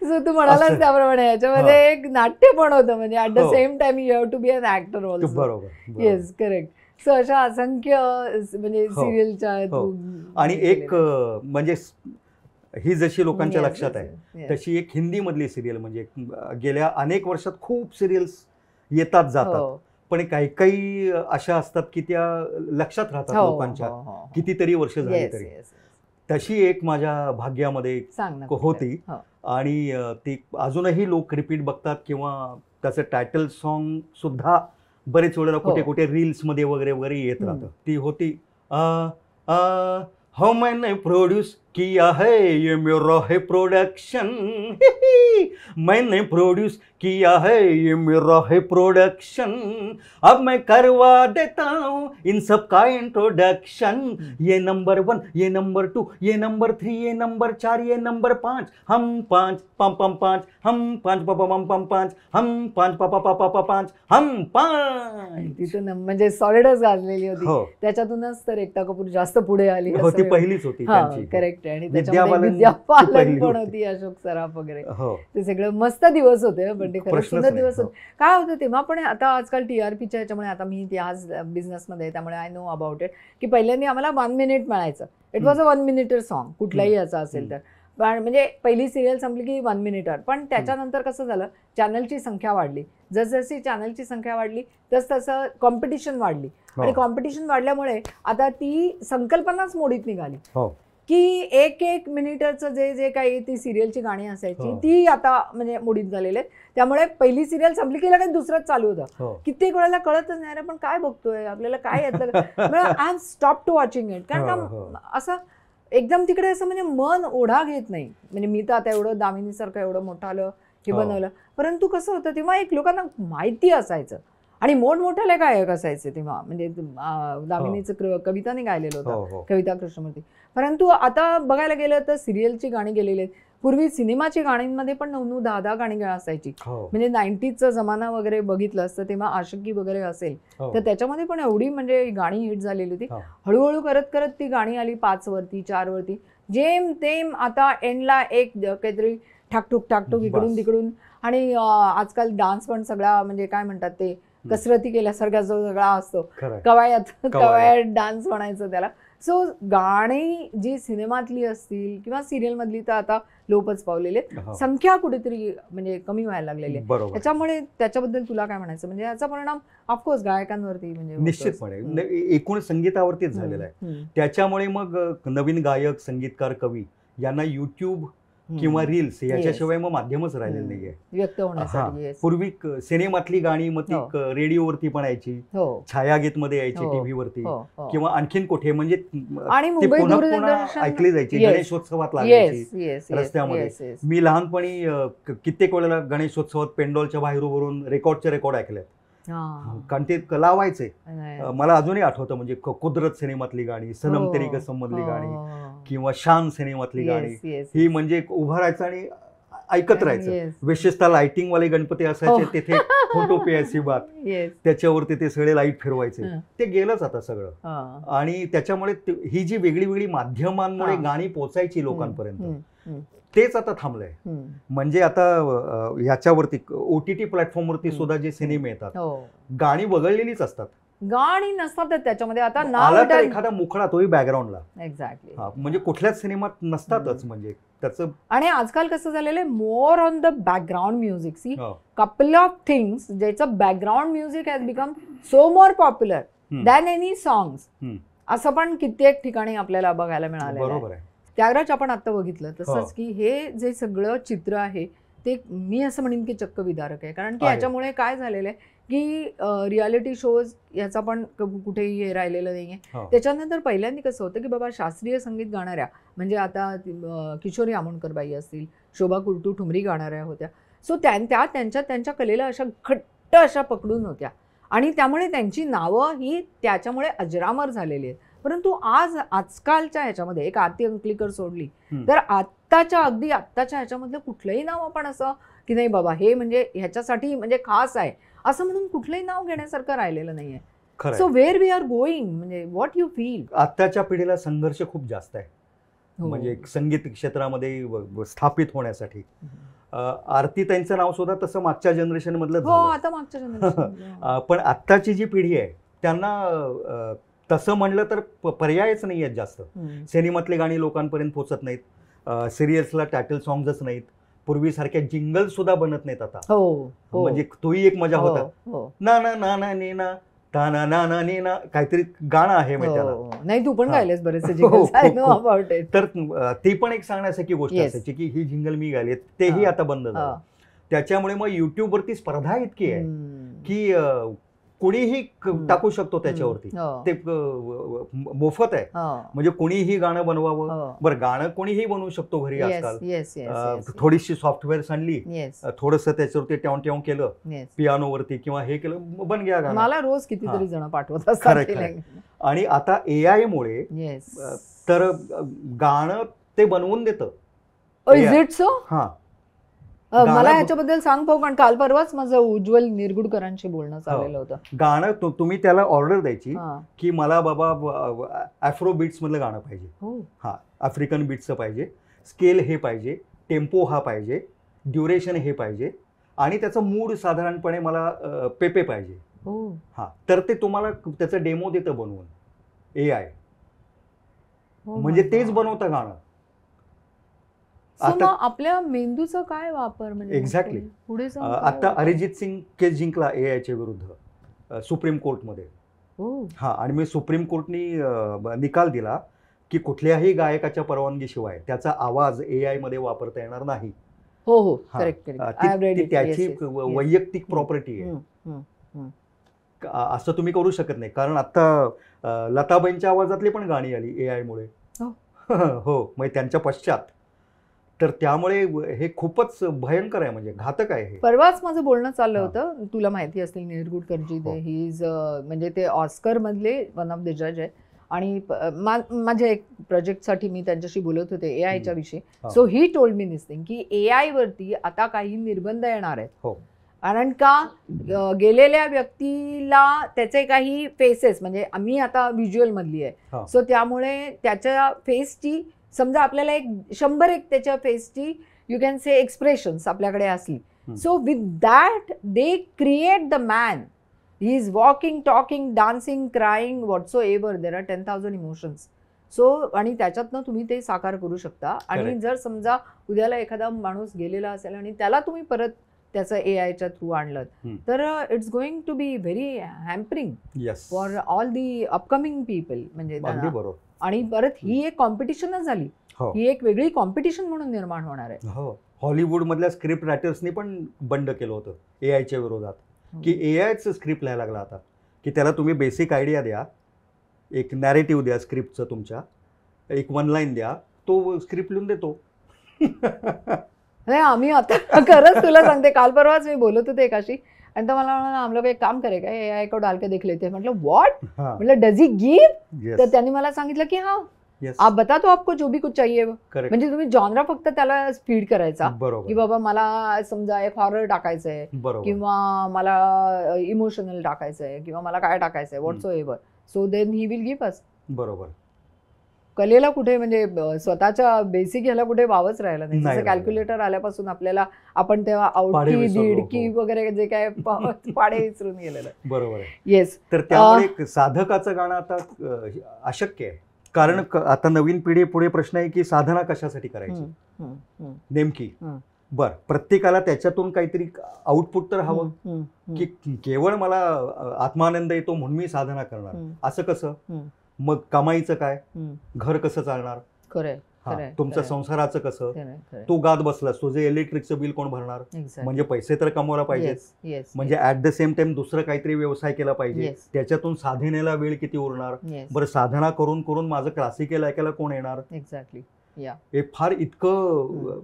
जो तू म्हणालास त्याप्रमाणे याच्यामध्ये एक नाट्य पण होतं, म्हणजे at the same time you have to be an actor also. बरोबर. Yes, correct. सो अशा असंख्य म्हणजे सिरियलच्या. आणि एक म्हणजे ही जशी लोकांच्या लक्षात आहे तशी एक हिंदी मधली सिरियल, म्हणजे गेल्या अनेक वर्षात खूप सिरियल्स येतात जातात, पण काही काही अशा असतात की त्या लक्षात राहतात लोकांच्या कितीतरी वर्ष झाली तरी. तशी एक माझ्या भाग्यामध्ये होती आणि ती अजूनही लोक रिपीट बघतात किंवा त्याचं टायटल सॉन्ग सुद्धा बरेच वेळेला कुठे कुठे रील्स मध्ये वगैरे वगैरे येत राहतं. ती होती हो मैंने प्रोड्यूस किया है ये मेरा है प्रोडक्शन, मैंने प्रोड्यूस किया है ये मेरा है प्रोडक्शन, अब मैं करवा देता हूँ इन सब का इंट्रोडक्शन. ये नंबर 1, ये नंबर 2, ये नंबर 3, ये नंबर 4, ये नंबर 5, हम 5 पम पम 5, हम 5 पम पम पम 5, हम 5 पापा पापा पापा 5, हम 5. तिथं म्हणजे सॉलिडच गाजलेली होती. त्याच्यातूनच तर एकता कपूर जास्त पुढे आली. ती पहिलीच होती त्यांची. करेक्ट. आणि त्याच्यामध्ये विद्या बालन पण होती, अशोक सराफ वगैरे. ते सगळं मस्त दिवस होते, पण ते खरंच सुंदर दिवस होते. काय होतं तेव्हा पण, आता आजकाल TRPच्या ह्याच्यामुळे, आता मी ह्याच बिझनेसमध्ये त्यामुळे आय नो अबाउट इट, की पहिल्यांदा आम्हाला 1 मिनिट मिळायचं. इट वॉज अ 1 मिनिटर सॉन्ग, कुठलाही याचा असेल तर. पण म्हणजे पहिली सिरियल संपली की 1 मिनिटर. पण त्याच्यानंतर कसं झालं, चॅनलची संख्या वाढली. जसजशी चॅनलची संख्या वाढली तसं कॉम्पिटिशन वाढली. आणि कॉम्पिटिशन वाढल्यामुळे आता ती संकल्पनाच मोडीत निघाली की 1-1 मिनिटचं जे काही ती सिरियलची गाणी असायची ती आता म्हणजे मोडीत झालेले. त्यामुळे पहिली सिरियल संपली की लगेच दुसरंच चालू होतं. कित्येक वेळेला कळतच नाही पण काय बघतोय, आपल्याला काय येतं. I have stop to watching it. कारण का असं एकदम तिकडे असं म्हणजे मन ओढा घेत नाही. म्हणजे मी तर आता एवढं दामिनीसारखं एवढं मोठं आलं हे बनवलं, परंतु कसं होतं तेव्हा एक लोकांना माहिती असायचं आणि मोठमोठ्याले गायक असायचे तेव्हा. म्हणजे दामिनीचं कविताने गायलेलं होतं, कविता कृष्णमूर्ती. परंतु आता बघायला गेलं तर सिरियलची गाणी गेलेली आहेत. पूर्वी सिनेमाची गाण्यांमध्ये पण 9-9, 10-10 गाणी असायची. म्हणजे 90sचा जमाना वगैरे बघितलं असतं तेव्हा आशिकी वगैरे असेल तर त्याच्यामध्ये पण एवढी म्हणजे गाणी हिट झालेली होती. हळूहळू करत करत ती गाणी आली 5 वरती, 4 वरती. जेम तेम आता एंडला एक काहीतरी ठाकटूक ठाकटूक इकडून तिकडून. आणि आजकाल डान्स पण सगळा म्हणजे काय म्हणतात ते कसरती केल्यासारखा जो सगळा असतो, कवायत डान्स म्हणायचं त्याला, सो गाणी जी सिनेमातली असतील किंवा सिरियल मधली तर आता लोपच पावलेले हो. संख्या कुठेतरी म्हणजे कमी व्हायला लागलेली आहे. बरोबर, त्याच्यामुळे त्याच्याबद्दल तुला काय म्हणायचं, म्हणजे याचा परिणाम ऑफकोर्स गायकांवरती म्हणजे होतोच. निश्चितपणे एकूण संगीतावरतीच झालेला आहे. त्याच्यामुळे मग नवीन गायक, संगीतकार, कवी यांना युट्यूब किंवा रील्स याच्याशिवाय मग माध्यमच राहिलेलं नाहीये व्यक्त होण्यासाठी. yes. पूर्वी सिनेमातली गाणी मग ती रेडिओवरती पण यायची, हो छायागीत मध्ये यायची, हो, टीव्हीवरती हो, हो. किंवा आणखीन कुठे म्हणजे आणि ते मुंबई पुन्हा दूरदर्शन ऐकली जायची. Yes. गणेशोत्सवात लागायची Yes, yes, yes, रस्त्यामध्ये. yes, yes. मी लहानपणी कित्येक वेळेला गणेशोत्सवात पेंडॉलच्या बाहेर उभं रेकॉर्डचे रेकॉर्ड ऐकलेत, हा. कारण ते लावायचे. नाही. मला अजूनही आठवतं म्हणजे कुदरत सिनेमातली गाणी, सनम हो, तेरी कसम मधली गाणी हो. किंवा शान सिनेमातली गाणी, Yes, yes, ही म्हणजे उभं राहायचं आणि ऐकत राहायचं. yes. विशेषतः लाइटिंग वाले गणपती असायचे, हो. तिथे फोटो पियाची बात, Yes. त्याच्यावरती ते सगळे लाईट फिरवायचे. हं. ते गेलंच आता सगळं. हा. आणि त्याच्यामुळे ही जी वेगळी वेगळी माध्यमांमुळे हा. गाणी पोचायची लोकांपर्यंत, हम्म, हम्म, तेच आता थांबलंय. हम्म. म्हणजे आता ह्याच्यावरती OTT प्लॅटफॉर्मवरती हम्म. सुद्धा जे सिनेमे येतात, हो. गाणी वगळलेलीच असतात. गाणी नसतातच त्याच्यामध्ये. आता आला तर नाव एखादा मुखडा, तोही बॅकग्राऊंडला. एक्झॅक्टली. म्हणजे कुठल्याच सिनेमात नसतातच. म्हणजे त्याचं आणि आजकाल कसं झालेलं आहे, more on the background music. See हो. कपल ऑफ थिंग्स ज्याचं background music has become so more popular hmm. Than any songs. Hmm. असं पण कित्येक ठिकाणी आपल्याला बघायला मिळालं. बरोबर आहे. त्यागराज आपण आता बघितलं हो. तसंच की हे जे सगळं चित्र आहे ते मी असं म्हणेन की चक्क विदारक आहे. कारण की आहे. ह्याच्यामुळे काय झालेलं आहे की रियालिटी शोज याचा पण कुठेही हे राहिलेलं नाहीये. हो. त्याच्यानंतर पहिल्यांदा कसं होतं की बाबा शास्त्रीय संगीत गाणाऱ्या, म्हणजे आता किशोरी आमोणकरबाई असतील, शोभा कुलटू ठुमरी गाणाऱ्या होत्या. सो त्यांच्या कलेला अशा घट्ट अशा पकडून होत्या आणि त्यामुळे त्यांची नावं ही त्याच्यामुळे अजरामर झालेली आहेत. परंतु आजकालच्या ह्याच्यामध्ये एक आरती अंकलीकर सोडली तर अगदी आत्ताच्या ह्याच्यामधलं कुठलंही नाव आपण असं की नाही बाबा हे म्हणजे ह्याच्यासाठी म्हणजे खास आहे असं म्हणून कुठलंही नाव घेण्यासारखं राहिलेलं नाहीये. खरं सो आहे. वेअर वी आर गोईंग, म्हणजे व्हॉट यू फील. आत्ताच्या पिढीला संघर्ष खूप जास्त आहे. म्हणजे संगीत क्षेत्रामध्ये स्थापित होण्यासाठी. आरती त्यांचं नाव सुद्धा तसं मागच्या जनरेशन मधलं हो, झालं. आता मागच्या जनरेशन. पण आत्ताची जी पिढी आहे त्यांना तसं म्हणलं तर पर्यायच नाही आहेत जास्त. सिनेमातली गाणी लोकांपर्यंत पोहोचत नाहीत, सिरियल्सला टायटल सॉंग्सच नाहीत, पूर्वीसारख्या जिंगल सुद्धा बनत नाहीत आता. हो. म्हणजे तोही एक मजा होता. हो. ना ना ना ना ने ना ता ना ना ना ने ना काहीतरी गाणं आहे माहिती त्याला. हो. नाही तू पण हा. गायलेस बरेचसे हो, जिंगल्स. आय नो खूप. About it. तर ती पण एक सांगण्यासारखी गोष्ट Yes. असायची की ही जिंगल मी गायली, तेही हा. आता बंद झालं. हा. त्याच्यामुळे मग युट्यूबवरती स्पर्धा इतकी आहे हम्म. की कोणीही टाकू शकतो त्याच्यावरती. हो. ते मोफत आहे. हो. म्हणजे कोणीही गाणं बनवावं. हो. बरं, गाणं कोणीही बनवू शकतो घरी Yes, आजकाल. yes, yes, yes, थोडीशी सॉफ्टवेअर आणली, yes, थोडंसं त्याच्यावरती ट्याव केलं yes. पियानोवरती किंवा हे केलं, बन गया गाणं. मला रोज कितीतरी जण पाठवत खरंय, असतात. खरंय. आणि आता AI मुळे येस. तर गाणं ते बनवून देतं. Is it so? हा. मला गाणं- ह्याच्याबद्दल सांग पाहू, कारण काल परवाच माझं उज्ज्वल निरगुडकरांशी बोलणं चाललेलं होतं. गाणं तुम्ही त्याला ऑर्डर द्यायची हा. की मला बाबा आफ्रो बीट्स मधलं गाणं पाहिजे, हो. हा आफ्रिकन बीट्सचं पाहिजे, स्केल हे पाहिजे, टेम्पो हा पाहिजे, ड्युरेशन हे पाहिजे आणि त्याचं मूड साधारणपणे मला पेपे पाहिजे. हो. हा, तर ते तुम्हाला त्याचं डेमो देतं बनवून AI. हो म्हणजे my तेच God. बनवतं गाणं. So आता- मग आपल्या मेंदूचा काय वापर म्हणजे Exactly. पुढे जाऊन काय आता होतं? अरिजित सिंग केस जिंकला AIच्या विरुद्ध सुप्रीम कोर्टमध्ये. हो. हा, आणि मी सुप्रीम कोर्टनी निकाल दिला की कुठल्याही गायकाच्या परवानगीशिवाय त्याचा आवाज AI मध्ये वापरता येणार नाही. हो हो, हा. करेक्ट ती त्याची वैयक्तिक प्रॉपर्टी आहे. असं तुम्ही करू शकत नाही, कारण आता लताबाईंच्या आवाजातली पण गाणी आली AI मुळे. हो. हो, म्हणजे त्यांच्या पश्चात. तर त्यामुळे हे खूपच भयंकर आहे, म्हणजे घातक आहे हे. परवाच माझं बोलणं चाललं हा. होतं, तुला माहिती असतील निरगुडकरजी, हो. ही इज म्हणजे ते ऑस्कर मधले वन ऑफ द जज आहे आणि माझ्या एक प्रोजेक्टसाठी मी त्यांच्याशी बोलत होते AIच्या विषयी. हा. So he told me this thing की AI वरती आता काही निर्बंध येणार आहेत. हो. कारण का गेलेल्या व्यक्तीला त्याचे काही फेसेस, म्हणजे आम्ही आता व्हिज्युअल मधली हा. आहे, सो त्यामुळे त्याच्या फेसची समजा आपल्याला 100 त्याच्या फेसची यू कॅन से एक्सप्रेशन्स आपल्याकडे असली, so with that they create the man. He is walking, talking, dancing, crying, whatsoever. There are 10,000 emotions. So आणि त्याच्यातनं तुम्ही ते साकार करू शकता. आणि Correct. जर समजा उद्याला एखादा माणूस गेलेला असेल आणि त्याला तुम्ही परत त्याचं AI च्या थ्रू आणलं तर it's going to be very hampering yes, for all the upcoming people. म्हणजे अगदी त्यांना- बरोबर. आणि परत ही एक कॉम्पिटिशनच झाली. हो. ही एक वेगळी कॉम्पिटिशन म्हणून निर्माण होणार आहे. हो, हॉलिवूड मधल्या स्क्रिप्ट रायटर्सनी पण बंड केलं होतं एआयच्या विरोधात, की एआयच स्क्रिप्ट लिहायला लागला आता, की त्याला तुम्ही बेसिक आयडिया द्या, एक नॅरेटिव्ह द्या स्क्रिप्टचं, तुमच्या एक वन लाईन द्या, तो स्क्रिप्ट लिहून देतो. नाही, आम्ही आता खरंच तुला सांगते, काल परवाच मी बोलत होते एकाशी आणि तो मला म्हणाला हम लोग एक काम करेगा AI को डाल के देख लेते हैं. म्हटलं व्हॉट, हा, म्हटलं डज ही गिव. तर येस, त्यांनी मला सांगितलं की हाँ येस, आप बता तो आपको जो भी कुछ चाहिए वो. करेक्ट, म्हणजे तुम्ही जॉनरा फक्त त्याला फीड करायचा की बरोबर, बाबा मला समजा एक हॉरर टाकायचंय बरोबर, किंवा मला इमोशनल टाकायचंय किंवा मला काय टाकायचंय whatsoever. So then he will give us. बरोबर. कलेला कुठे म्हणजे स्वतःच्या बेसिक ह्याला कुठे वावच राहिला नाही. नाही जसं राहिलं. कॅल्क्युलेटर आल्यापासून आपल्याला आपण तेव्हा पाढे आवटी विसरलो, दीडकी हो. वगैरे जे काय पाडे विसरून गेलेलं. बरोबर आहे. येस. तर त्यामुळे एक साधकाचं गाणं आता अशक्य आहे. कारण आता नवीन पिढी पुढे प्रश्न आहे की साधना कशासाठी करायची नेमकी. बर, प्रत्येकाला त्याच्यातून काहीतरी आउटपुट तर हवं, की केवळ मला आत्मानंद येतो म्हणून मी साधना करणार, असं कसं? मग कमाईचं काय, घर कसं चालणार, खरंय, हा, खरंय, तुमचं खरंय. संसाराचं कसं, खरंय, खरंय. तू गात बसलास, तुझं इलेक्ट्रिकचं बिल कोण भरणार? Exactly. म्हणजे पैसे तर कमवायला पाहिजे, Yes, yes, म्हणजे ऍट द सेम टाइम दुसरं काहीतरी व्यवसाय केला पाहिजे, Yes. त्याच्यातून साधनेला वेळ किती उरणार? yes, बरं, साधना करून करून माझं क्लासिकल ऐकायला कोण येणार? एक्झॅक्टली. या हे फार इतकं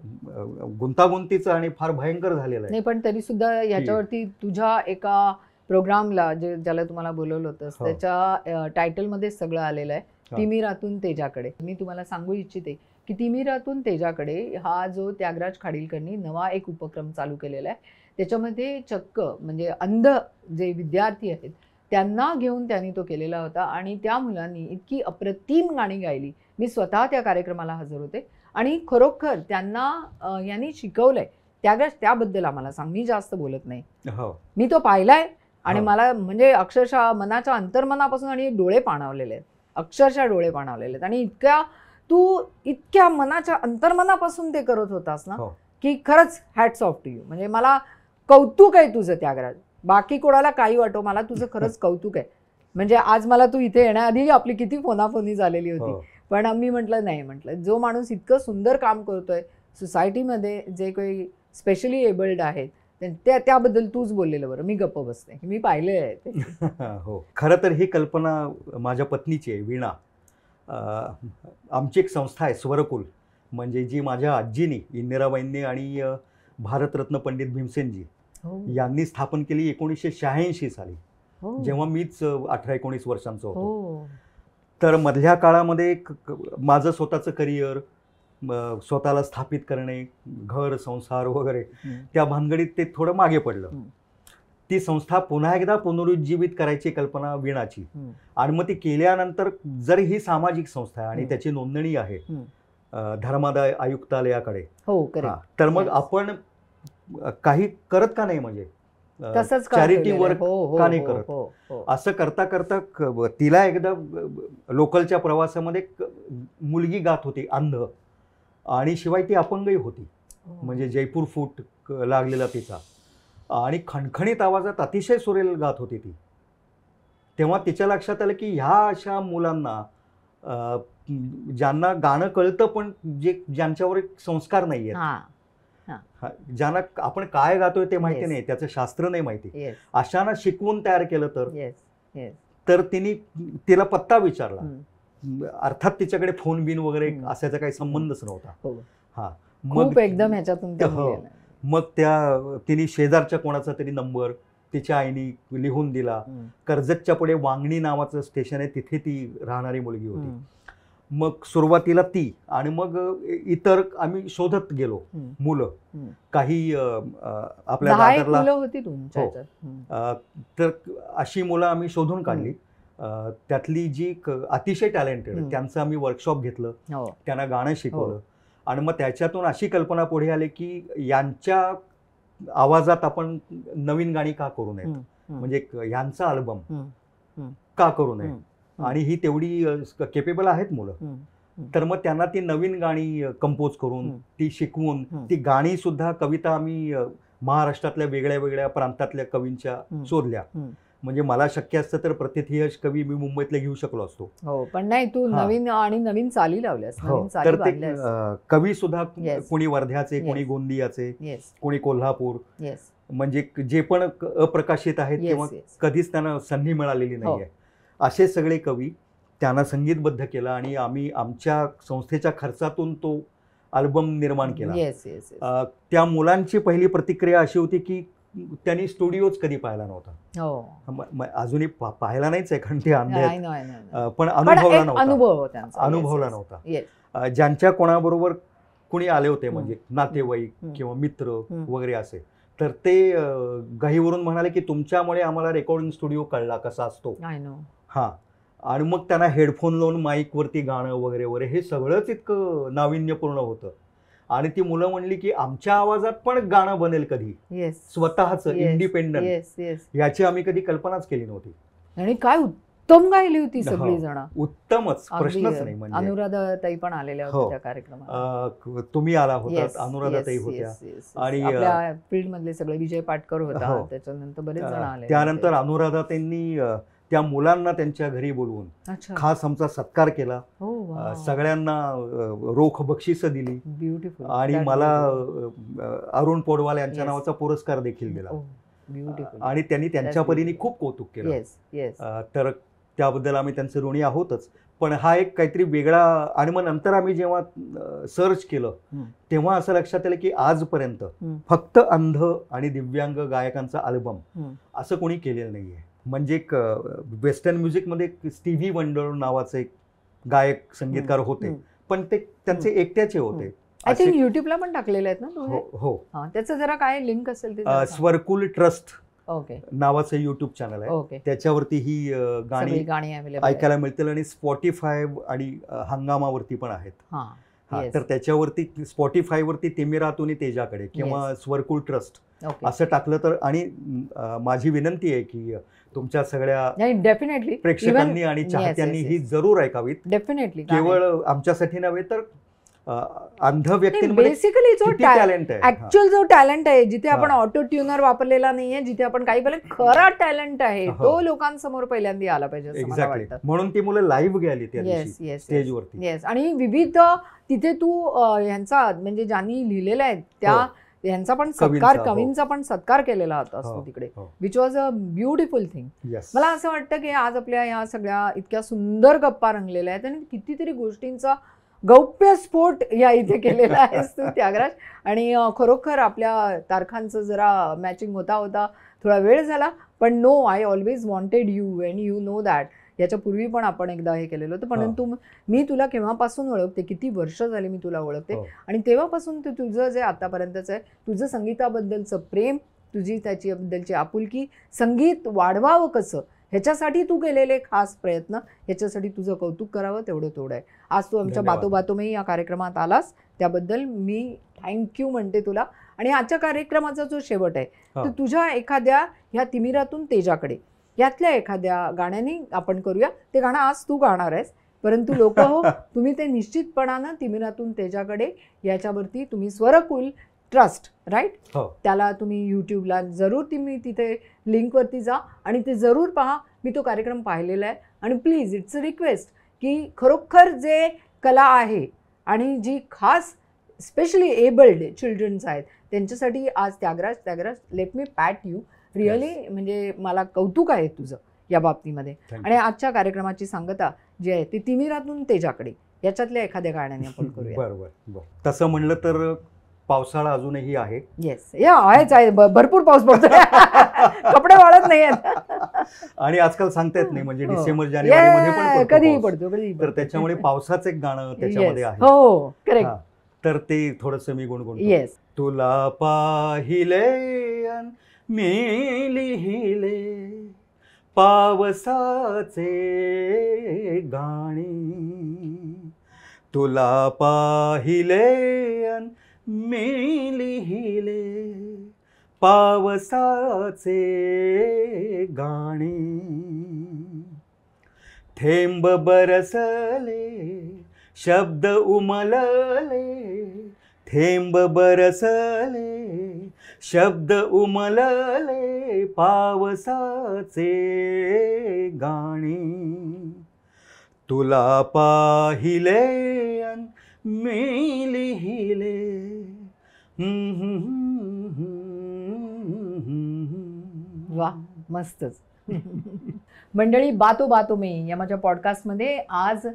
गुंतागुंतीचं आणि फार भयंकर झालेलं आहे. नाही, पण तरी सुद्धा ह्याच्यावरती तुझ्या एका प्रोग्रामला ज्याला तुम्हाला बोलवलं होतंस हो. त्याच्या टायटलमध्ये सगळं आलेलं आहे, हा. तिमिरातून तेजाकडे. मी तुम्हाला सांगू इच्छिते की तिमिरातून तेजाकडे हा जो त्यागराज खाडीलकरनी नवा एक उपक्रम चालू केलेला आहे. त्याच्यामध्ये चक्क म्हणजे अंध जे विद्यार्थी आहेत त्यांना घेऊन त्यांनी तो केलेला होता आणि त्या मुलांनी इतकी अप्रतिम गाणी गायली. मी स्वतः त्या कार्यक्रमाला हजर होते आणि खरोखर त्यांना यांनी शिकवलंय. त्यागराज, त्याबद्दल आम्हाला सांग. मी जास्त बोलत नाही, हो, मी तो पाहिलाय आणि हो. मला म्हणजे अक्षरशः मनाच्या अंतर्मनापासून आणि डोळे पाणावलेले आहेत, अक्षरशः डोळे पाणावलेले आहेत. आणि तू इतक्या मनाच्या अंतर्मनापासून ते करत होतास ना, हो. की खरंच हॅट्स ऑफ टू यू. म्हणजे मला कौतुक आहे तुझं त्यागराज. बाकी कोणाला काही वाटो, मला तुझं खरंच कौतुक आहे. म्हणजे आज मला तू इथे येण्याआधी आपली किती फोनाफोनी झालेली होती, हो. पण आम्ही म्हटलं नाही, म्हटलं जो माणूस इतकं सुंदर काम करतोय सोसायटीमध्ये, जे काही स्पेशली एबल्ड आहेत त्याबद्दल तूच बोललेलं बरं. मी गप्प बसते, मी पाहिलं आहे ते. हो, खरं तर ही कल्पना माझ्या पत्नीची आहे, वीणा. आमची एक संस्था आहे स्वरकुल, म्हणजे जी माझ्या आजीनी इंदिराबाईंनी आणि भारतरत्न पंडित भीमसेनजी यांनी स्थापन केली 1986 साली, जेव्हा मीच 18-19 वर्षांचा होतो. तर मधल्या काळामध्ये माझं स्वतःचं करिअर, स्वतःला स्थापित करणे, घर संसार वगैरे, त्या भानगडीत ते थोडं मागे पडलं. ती संस्था पुन्हा एकदा पुनरुज्जीवित करायची कल्पना वीणाची. आणि मग ती केल्यानंतर, जर ही सामाजिक संस्था आहे आणि त्याची नोंदणी आहे धर्मादाय आयुक्तालयाकडे, तर मग आपण काही करत का नाही, म्हणजे चॅरिटी वर्क का नाही करत? असं करता करता तिला एकदा लोकलच्या प्रवासामध्ये मुलगी गात होती, अंध, आणि शिवाय ती अपंगही होती, म्हणजे जयपूर फूट लागलेला तिचा, आणि खणखणीत आवाजात अतिशय सुरेल गात होती ती. तेव्हा तिच्या लक्षात आलं की ह्या अशा मुलांना, ज्यांना गाणं कळतं पण ज्यांच्यावर एक संस्कार नाही आहेत, ज्यांना आपण काय गातोय ते माहिती नाही, त्याचं शास्त्र नाही माहिती, अशांना शिकवून तयार केलं तर तिला पत्ता विचारला. अर्थात तिच्याकडे फोन बिन वगैरे असायचा काही संबंधच नव्हता. हा, मग एकदम ह्याच्यातून मग तिने शेजारच्या कोणाचा तरी नंबर तिच्या आईनी लिहून दिला. कर्जतच्या पुढे वांगणी नावाचं स्टेशन आहे, तिथे ती राहणारी मुलगी होती. मग सुरुवातीला ती, आणि मग इतर आम्ही शोधत गेलो मुलं. काही आपल्या दादरला होती तर अशी मुलं आम्ही शोधून काढली. त्यातली जी अतिशय टॅलेंटेड, त्यांचं आम्ही वर्कशॉप घेतलं, त्यांना गाणं शिकवलं. आणि मग त्याच्यातून अशी कल्पना पुढे आली की यांच्या आवाजात आपण नवीन गाणी का करू नयेत, म्हणजे यांचा अल्बम का करू नये. आणि ही तेवढी केपेबल आहेत मुलं, तर मग त्यांना ती नवीन गाणी कंपोज करून ती शिकवून ती गाणी सुद्धा कविता आम्ही महाराष्ट्रातल्या वेगळ्या वेगळ्या प्रांतातल्या कवींच्या शोधल्या. म्हणजे मला शक्य असतं तर प्रथितयश कवी मी मुंबईतले घेऊ शकलो असतो. हो, पण नाही, तू नवीन आणि नवीन चाली लावल्यास, नवीन चाली तर ते बांधल्यास. कवी सुद्धा कोणी वर्ध्याचे, कोणी गोंदियाचे, कोणी कोल्हापूर, म्हणजे जे पण अप्रकाशित आहेत किंवा कधीच त्यांना संधी मिळालेली नाहीये, असे सगळे कवी त्यांना संगीतबद्ध केला आणि आम्ही आमच्या संस्थेच्या खर्चातून तो अल्बम निर्माण केला. त्या मुलांची पहिली प्रतिक्रिया अशी होती की त्यांनी स्टुडिओच कधी पाहिला नव्हता. अजूनही पाहिला नाहीच आहे कारण ते अंधे आहेत, पण अनुभवला नव्हता. ज्यांच्या कोणाबरोबर कुणी आले होते म्हणजे नातेवाईक किंवा मित्र वगैरे असे, तर ते घाईवरून म्हणाले की तुमच्यामुळे आम्हाला रेकॉर्डिंग स्टुडिओ कळला कसा असतो. हा, आणि मग त्यांना हेडफोन लावून माईक वरती गाणं वगैरे वगैरे हे सगळंच इतकं नाविन्यपूर्ण होतं. आणि ती मुलं म्हणली की आमच्या आवाजात पण गाणं बनेल कधी, स्वतःच इंडिपेंडंट, याची आम्ही कधी कल्पनाच केली नव्हती. आणि काय उत्तम गायली होती सगळी जण, उत्तमच, प्रश्नच नाही. म्हणजे अनुराधाताई पण आलेल्या होत्या त्या कार्यक्रमात, तुम्ही आला होता, अनुराधाताई होत्या, आणि आपल्या फील्ड मधले सगळे, विजय पाटकर होता, त्याच्यानंतर बरेच जण आले. त्यानंतर अनुराधाताईंनी त्या मुलांना त्यांच्या घरी बोलवून खास आमचा सत्कार केला, सगळ्यांना रोख बक्षीस दिली. ब्युटिफुल. आणि मला अरुण पोडवाल यांच्या नावाचा पुरस्कार देखील दिला. आणि त्यांनी त्यांच्या परीने खूप कौतुक केलं, तर त्याबद्दल आम्ही त्यांचे ऋणी आहोतच. पण हा एक काहीतरी वेगळा. आणि मग नंतर आम्ही जेव्हा सर्च केलं तेव्हा असं लक्षात आलं की आजपर्यंत फक्त अंध आणि दिव्यांग गायकांचा अल्बम असं कोणी केलेलं नाहीये. म्हणजे वेस्टर्न म्युझिकमध्ये स्टीव्ही वंडर नावाचे एक गायक संगीतकार होते, पण ते त्यांचे एकट्याचे होते. आय थिंक युट्यूबला पण टाकलेले आहेत ना. हो, त्याचं जरा काय लिंक असेल ते. स्वरकुल ट्रस्ट नावाचं युट्यूब चॅनल आहे, त्याच्यावरती ही गाणी ऐकायला मिळतील. आणि स्पॉटीफाय आणि हंगामावरती पण आहेत. तर त्याच्यावरती स्पॉटीफाय वरती तिमिरातुनी तेजाकडे किंवा स्वरकुल ट्रस्ट असं टाकलं तर. आणि माझी विनंती आहे की तुमच्या सगळ्या डेफिनेटली प्रेक्षकांनी आणि चाहत्यांनी ही जरूर ऐकावीत. डेफिनेटली, केवळ आमच्यासाठी नव्हे तर अंध व्यक्तींमध्ये बेसिकली जो टॅलेंट आहे, ऍक्च्युअल जो टॅलेंट आहे, जिथे आपण ऑटो ट्युनर वापरलेला नाहीये, जिथे आपण काही बोलले, खरा टॅलेंट आहे तो लोकांसमोर पहिल्यांदा आला पाहिजे. एक्झॅक्टली, म्हणून ती मुलं लाईव्ह गेली त्या दिवशी स्टेजवरती. येस. आणि विविध तिथे तू ह्यांचा म्हणजे ज्यांनी लिहिलेल्या आहेत त्या यांचा पण सत्कार, कवींचा पण सत्कार केलेला होता असतो तिकडे, which was a beautiful thing. मला असं वाटतं की आज आपल्या या सगळ्या इतक्या सुंदर गप्पा रंगलेल्या आहेत आणि कितीतरी गोष्टींचा गौप्यस्फोट या इथे केलेला आहेस तू त्यागराज. आणि खरोखर आपल्या तारखांचं जरा मॅचिंग होता थोडा वेळ झाला, पण no, I always wanted you and you know that. याच्या पूर्वी पण आपण एकदा हे केलेलं होतं, परंतु मी तुला केव्हापासून ओळखते, किती वर्ष झाली मी तुला ओळखते, आणि तेव्हापासून तुझं जे आतापर्यंतचं आहे, तुझं संगीताबद्दलचं प्रेम, तुझी त्याच्याबद्दलची आपुलकी, संगीत वाढवावं कसं ह्याच्यासाठी तू केलेले खास प्रयत्न, ह्याच्यासाठी तुझं कौतुक करावं तेवढं आहे. आज तू आमच्या बातो बातोमेही या कार्यक्रमात आलास, त्याबद्दल मी थँक्यू म्हणते तुला. आणि आजच्या कार्यक्रमाचा जो शेवट आहे, तर तुझ्या एखाद्या ह्या तिमिरातून तेजाकडे यातल्या एखाद्या गाण्याने आपण करूया. ते गाणं आज तू गाणार आहेस, परंतु लोक तुम्ही ते निश्चितपणानं तिमिरातून तेजाकडे याच्यावरती तुम्ही स्वरकुल ट्रस्ट, राईट, त्याला तुम्ही यूट्यूबला जरूर तुम्ही तिथे लिंकवरती जा आणि ते जरूर पहा. मी तो कार्यक्रम पाहिलेला आहे. आणि प्लीज, इट्स अ रिक्वेस्ट की खरोखर जे कला आहे आणि जी खास स्पेशली एबल्ड चिल्ड्रन्स आहेत त्यांच्यासाठी आज Tyagaraj let me pat you really. म्हणजे मला कौतुक आहे तुझं या बाबतीमध्ये. आणि आजच्या कार्यक्रमाची सांगता जी आहे ती तिमिरातून तेजाकडे याच्यातल्या एखाद्या गाण्याने आपण करूया. बरोबर. तसं म्हणलं तर पावसाळा अजूनही आहे. येस, आहे, भरपूर पाऊस पडतोय, कपडे वाळत नाही आणि आजकाल सांगता येत नाही, म्हणजे डिसेंबर जानेवारी मध्ये पण कधीही पडतो. तर त्याच्यामुळे पावसाचं एक गाणं त्याच्यामध्ये आहे. हो, करेक्ट. तर ते थोडंसं मी गुणगुणतो. येस. तुला पाहिले मी लिहिले पावसाचे गाणी, तुला पाहिले मी लिहिले पावसाचे गाणी, थेंब बरसले शब्द उमलले, थेंब बरसले शब्द उमलले, पावसाचे गाणे तुला पाहिले अन मी लिहिले. वा, मस्तच. मंडळी, बातो बातो में या माझ्या पॉडकास्टमध्ये आज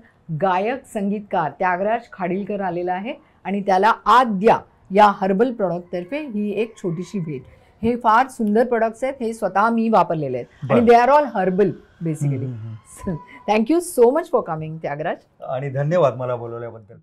गायक संगीतकार त्यागराज खाडीलकर आलेला आहे आणि त्याला आद्या या हर्बल प्रॉडक्टतर्फे ही एक छोटीशी भेट. हे फार सुंदर प्रोडक्ट्स आहेत, हे स्वतः मी वापरलेले आहेत आणि they are all herbal basically. Thank you so much for coming Tyagaraj. आणि धन्यवाद मला बोलवल्याबद्दल.